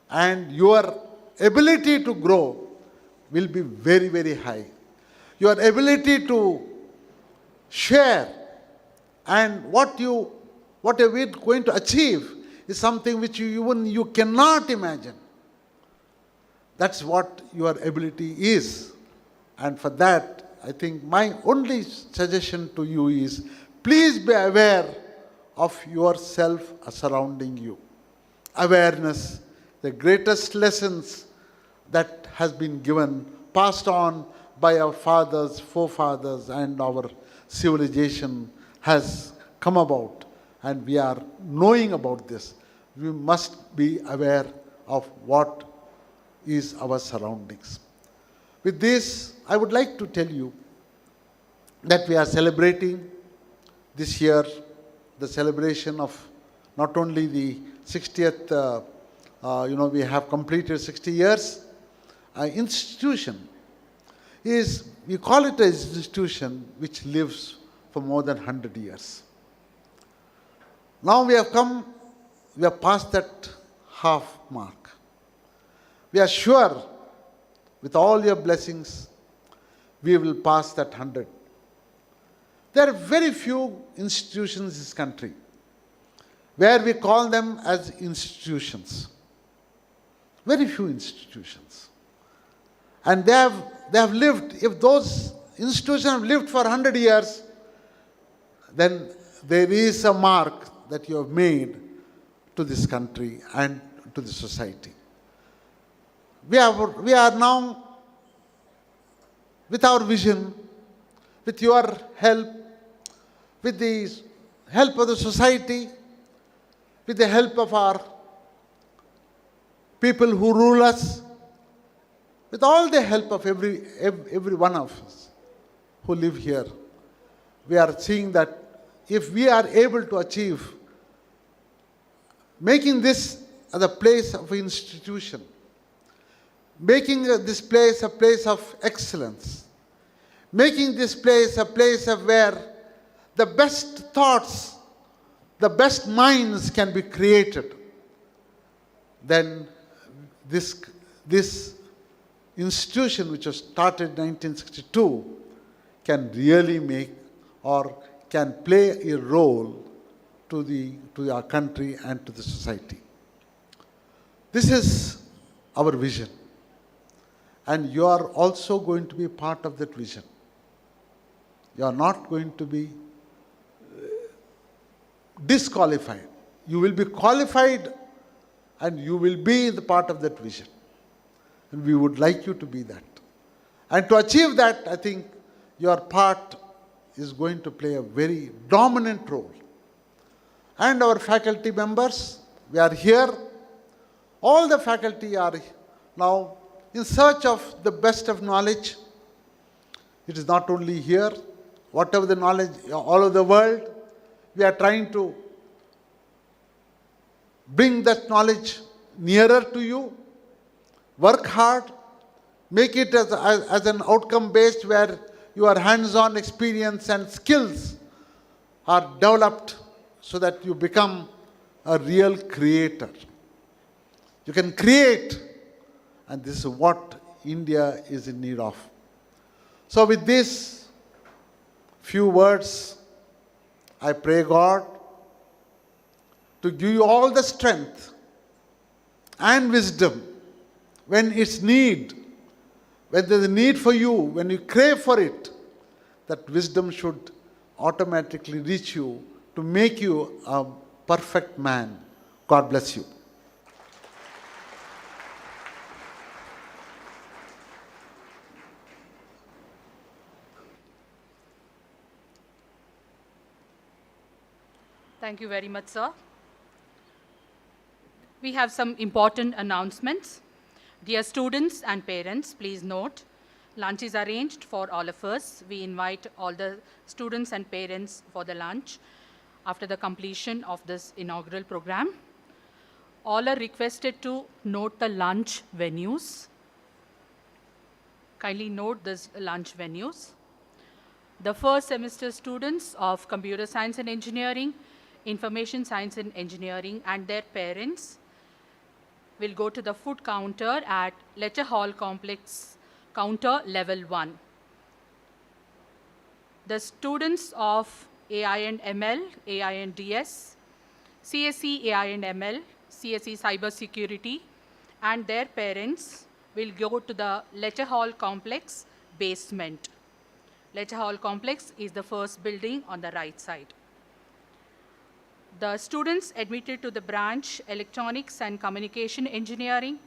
And your ability to grow will be very, very high. Your ability to share and what you're going to achieve is something which you cannot imagine. That's what your ability is. And for that, I think my only suggestion to you is, please be aware of yourself surrounding you. Awareness, the greatest lessons that has been given, passed on by our fathers, forefathers, and our civilization has come about, and we are knowing about this. We must be aware of what is our surroundings. With this, I would like to tell you that we are celebrating this year the celebration of not only the 60th, we have completed 60 years. Institution is, we call it an institution which lives for more than 100 years. Now we have passed that half mark. We are sure, with all your blessings, we will pass that 100. There are very few institutions in this country where we call them as institutions. Very few institutions. And they have lived, if those institutions have lived for 100 years, then there is a mark that you have made to this country and to the society. We are now, with our vision, with your help, with the help of the society, with the help of our people who rule us, with all the help of every one of us who live here, we are seeing that if we are able to achieve making this as a place of institution, making this place a place of excellence, making this place a place of where the best thoughts, the best minds can be created, then this institution, which was started in 1962, can really make or can play a role to our country and to the society. This is our vision. And you are also going to be part of that vision. You are not going to be disqualified. You will be qualified and you will be the part of that vision. And we would like you to be that. And to achieve that, I think your part is going to play a very dominant role. And our faculty members, we are here. All the faculty are now in search of the best of knowledge. It is not only here, whatever the knowledge all over the world, we are trying to bring that knowledge nearer to you. Work hard, make it as an outcome based where your hands-on experience and skills are developed so that you become a real creator. You can create, and this is what India is in need of. So with these few words, I pray God to give you all the strength and wisdom when it's need, when there's a need for you, when you crave for it, that wisdom should automatically reach you to make you a perfect man. God bless you. Thank you very much, sir. We have some important announcements. Dear students and parents, please note, lunch is arranged for all of us. We invite all the students and parents for the lunch after the completion of this inaugural program. All are requested to note the lunch venues. Kindly note these lunch venues. The first semester students of Computer Science and Engineering, Information Science and Engineering and their parents will go to the food counter at Lecture Hall Complex, counter level 1. The students of AI and ML, AI and DS, CSE AI and ML, CSE Cyber Security, and their parents will go to the Lecture Hall Complex basement. Lecture Hall Complex is the first building on the right side. The students admitted to the branch Electronics and Communication Engineering,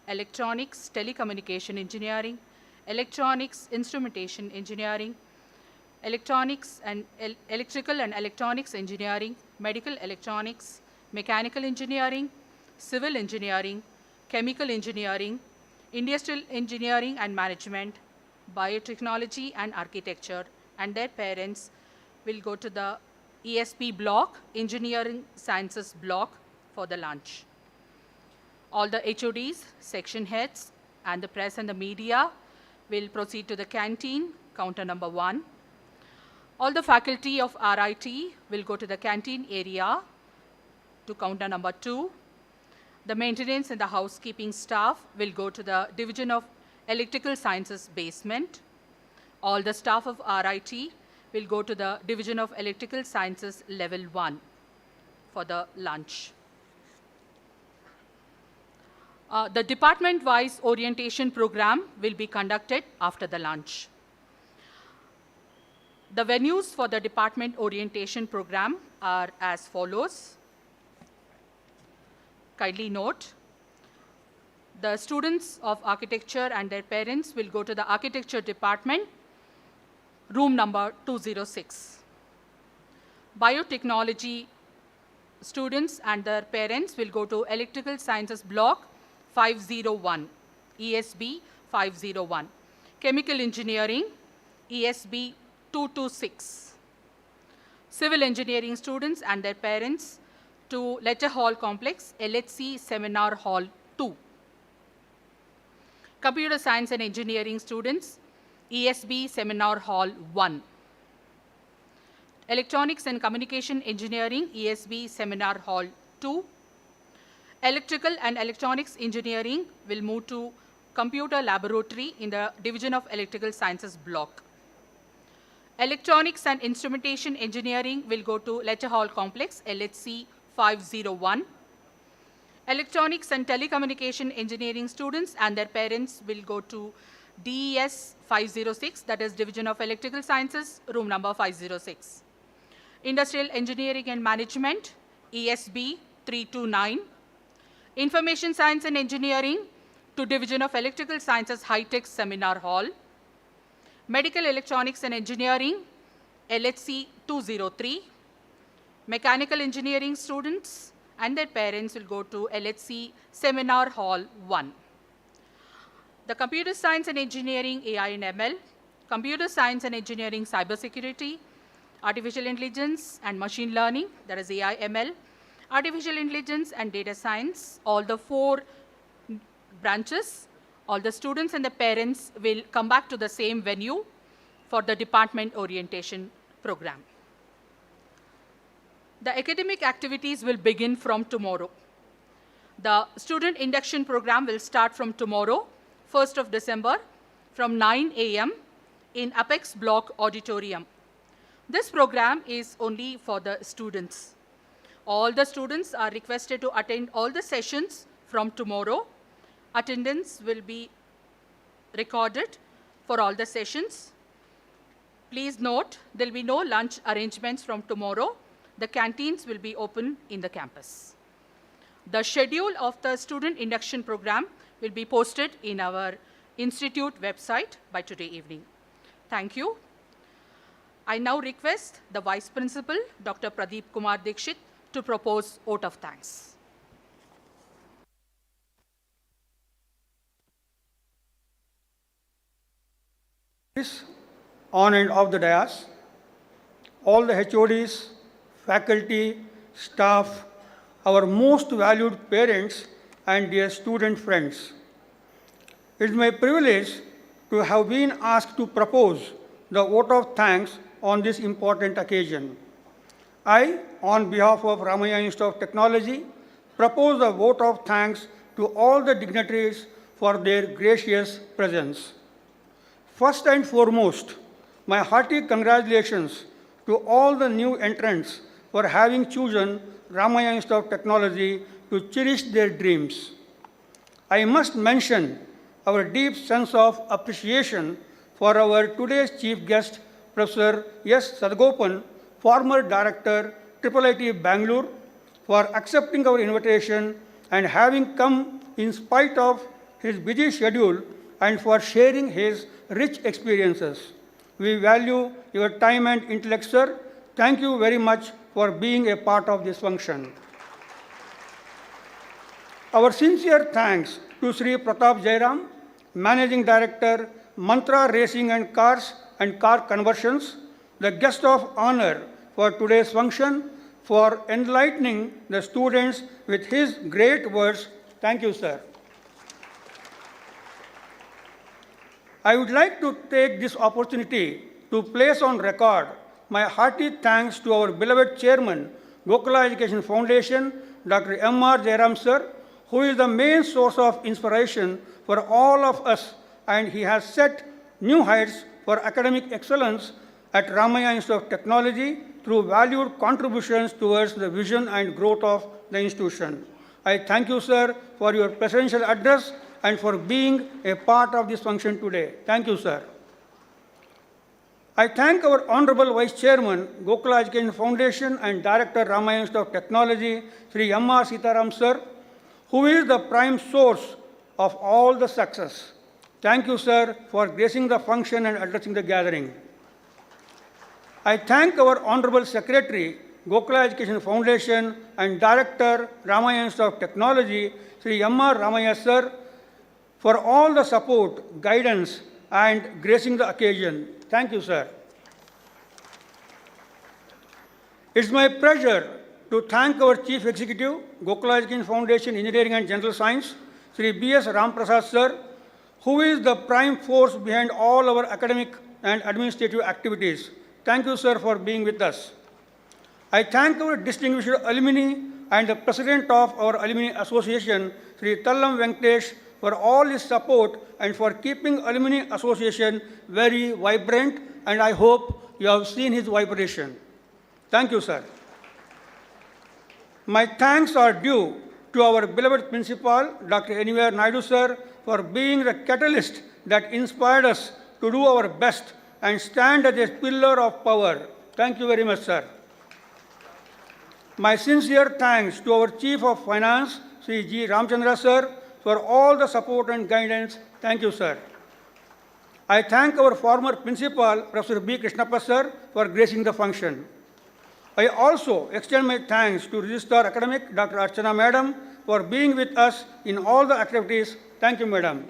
Electronics Telecommunication Engineering, Electronics Instrumentation Engineering, Electronics and Electrical and Electronics Engineering, Medical Electronics, Mechanical Engineering, Civil Engineering, Chemical Engineering, Industrial Engineering and Management, Biotechnology and Architecture, and their parents will go to the ESP block, Engineering Sciences block, for the lunch. All the HODs, section heads, and the press and the media will proceed to the canteen, counter number 1. All the faculty of RIT will go to the canteen area to counter number 2. The maintenance and the housekeeping staff will go to the Division of Electrical Sciences basement. All the staff of RIT will go to the Division of Electrical Sciences level 1 for the lunch. The department-wise orientation program will be conducted after the lunch. The venues for the department orientation program are as follows. Kindly note, the students of architecture and their parents will go to the architecture department, room number 206. Biotechnology students and their parents will go to Electrical Sciences block 501, ESB 501. Chemical Engineering, ESB 226. Civil Engineering students and their parents to Lecture Hall Complex, LHC Seminar Hall 2. Computer Science and Engineering students, ESB Seminar Hall 1. Electronics and Communication Engineering, ESB Seminar Hall 2. Electrical and Electronics Engineering will move to Computer Laboratory in the Division of Electrical Sciences block. Electronics and Instrumentation Engineering will go to Lecture Hall Complex, LHC 501. Electronics and Telecommunication Engineering students and their parents will go to DES 506, that is Division of Electrical Sciences, room number 506. Industrial Engineering and Management, ESB 329. Information Science and Engineering to Division of Electrical Sciences High-Tech Seminar Hall. Medical Electronics and Engineering, LHC 203. Mechanical Engineering students and their parents will go to LHC Seminar Hall 1. The Computer Science and Engineering, AI and ML, Computer Science and Engineering, Cyber Security, Artificial Intelligence and Machine Learning, that is AI ML, Artificial intelligence and data science, all the 4 branches, all the students and the parents will come back to the same venue for the department orientation program. The academic activities will begin from tomorrow. The student induction program will start from tomorrow, 1st of December, from 9 a.m. in Apex Block Auditorium. This program is only for the students. All the students are requested to attend all the sessions from tomorrow. Attendance will be recorded for all the sessions. Please note, there will be no lunch arrangements from tomorrow. The canteens will be open in the campus. The schedule of the student induction program will be posted in our institute website by today evening. Thank you. I now request the Vice Principal, Dr. Pradeep Kumar Dikshit, to propose vote of thanks. On and off the dais, all the HODs, faculty, staff, our most valued parents and dear student friends. It is my privilege to have been asked to propose the vote of thanks on this important occasion. I, on behalf of Ramaiah Institute of Technology, propose a vote of thanks to all the dignitaries for their gracious presence. First and foremost, my hearty congratulations to all the new entrants for having chosen Ramaiah Institute of Technology to cherish their dreams. I must mention our deep sense of appreciation for our today's chief guest, Professor S. Sadagopan, former Director, IIIT Bangalore, for accepting our invitation and having come in spite of his busy schedule and for sharing his rich experiences. We value your time and intellect, sir. Thank you very much for being a part of this function. Our sincere thanks to Sri Pratap Jayaram, Managing Director, Mantra Racing and Cars and Car Conversions, the guest of honor for today's function, for enlightening the students with his great words. Thank you, sir. I would like to take this opportunity to place on record my hearty thanks to our beloved chairman, Gokula Education Foundation, Dr. M.R. Jayaram, sir, who is the main source of inspiration for all of us, and he has set new heights for academic excellence at Ramaiah Institute of Technology through valued contributions towards the vision and growth of the institution. I thank you, sir, for your presidential address and for being a part of this function today. Thank you, sir. I thank our Honorable Vice Chairman, Gokula Education Foundation and Director, Ramaiah Institute of Technology, Sri M.R. Sitaram, sir, who is the prime source of all the success. Thank you, sir, for gracing the function and addressing the gathering. I thank our Honorable Secretary, Gokula Education Foundation and Director, Ramaiah Institute of Technology, Sri M.R. Ramaiah, sir, for all the support, guidance, and gracing the occasion. Thank you, sir. It's my pleasure to thank our Chief Executive, Gokula Education Foundation, Engineering and General Science, Sri B.S. Ramprasad, sir, who is the prime force behind all our academic and administrative activities. Thank you, sir, for being with us. I thank our distinguished alumni and the President of our Alumni Association, Sri Tallam Venkatesh, for all his support and for keeping Alumni Association very vibrant, and I hope you have seen his vibration. Thank you, sir. My thanks are due to our beloved Principal, Dr. Anywhere Naidu, sir, for being the catalyst that inspired us to do our best and stand as a pillar of power. Thank you very much, sir. My sincere thanks to our Chief of Finance, Sri G. Ramchandra, sir, for all the support and guidance. Thank you, sir. I thank our former principal, Professor B. Krishnappa, sir, for gracing the function. I also extend my thanks to Registrar Academic, Dr. Archana, madam, for being with us in all the activities. Thank you, madam.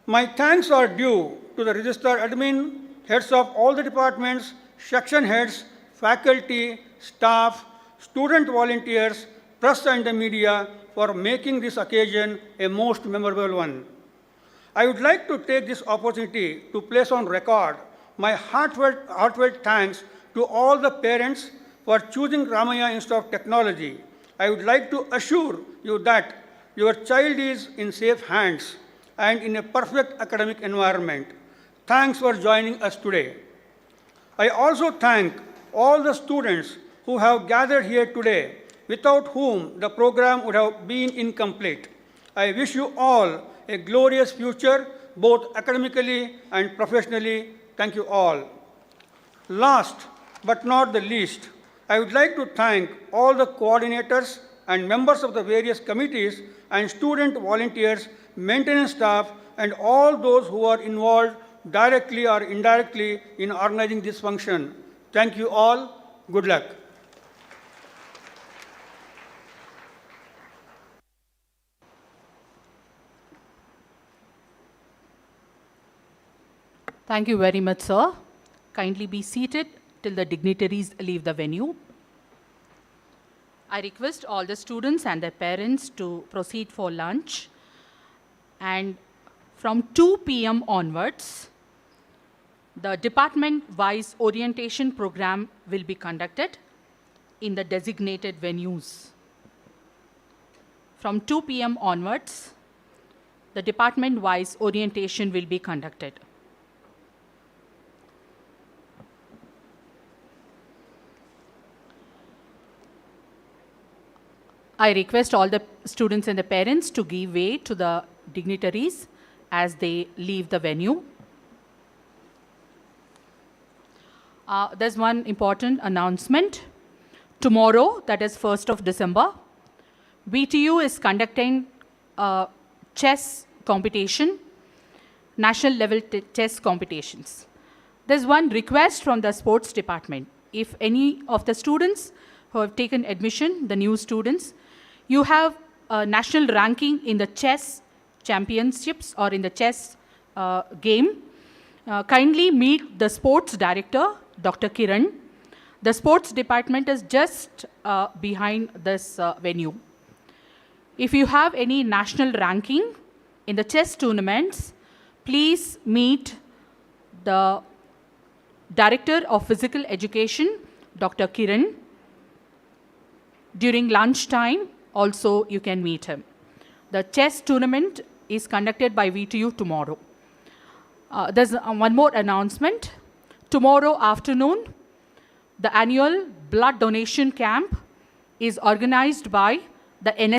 My thanks are due to the Registrar Admin, heads of all the departments, section heads, faculty, staff, student volunteers, press and the media for making this occasion a most memorable one. I would like to take this opportunity to place on record my heartfelt thanks to all the parents for choosing Ramaiah instead of technology. I would like to assure you that your child is in safe hands and in a perfect academic environment. Thanks for joining us today. I also thank all the students who have gathered here today, without whom the program would have been incomplete. I wish you all a glorious future, both academically and professionally. Thank you all. Last but not the least, I would like to thank all the coordinators and members of the various committees and student volunteers, maintenance staff, and all those who are involved directly or indirectly in organizing this function. Thank you all. Good luck. Thank you very much, sir. Kindly be seated till the dignitaries leave the venue. I request all the students and their parents to proceed for lunch. And from 2 p.m. onwards, the department-wise orientation program will be conducted in the designated venues. From 2 p.m. onwards, the department-wise orientation will be conducted. I request all the students and the parents to give way to the dignitaries as they leave the venue. There's one important announcement. Tomorrow, that is 1st of December, VTU is conducting a chess competition, national level chess competitions. There's one request from the sports department. If any of the students who have taken admission, the new students, you have a national ranking in the chess championships or in the chess game, kindly meet the sports director, Dr. Kiran. The sports department is just behind this venue. If you have any national ranking in the chess tournaments, please meet the Director of Physical Education, Dr. Kiran. During lunchtime, also you can meet him. The chess tournament is conducted by VTU tomorrow. There's one more announcement. Tomorrow afternoon, the annual blood donation camp is organized by the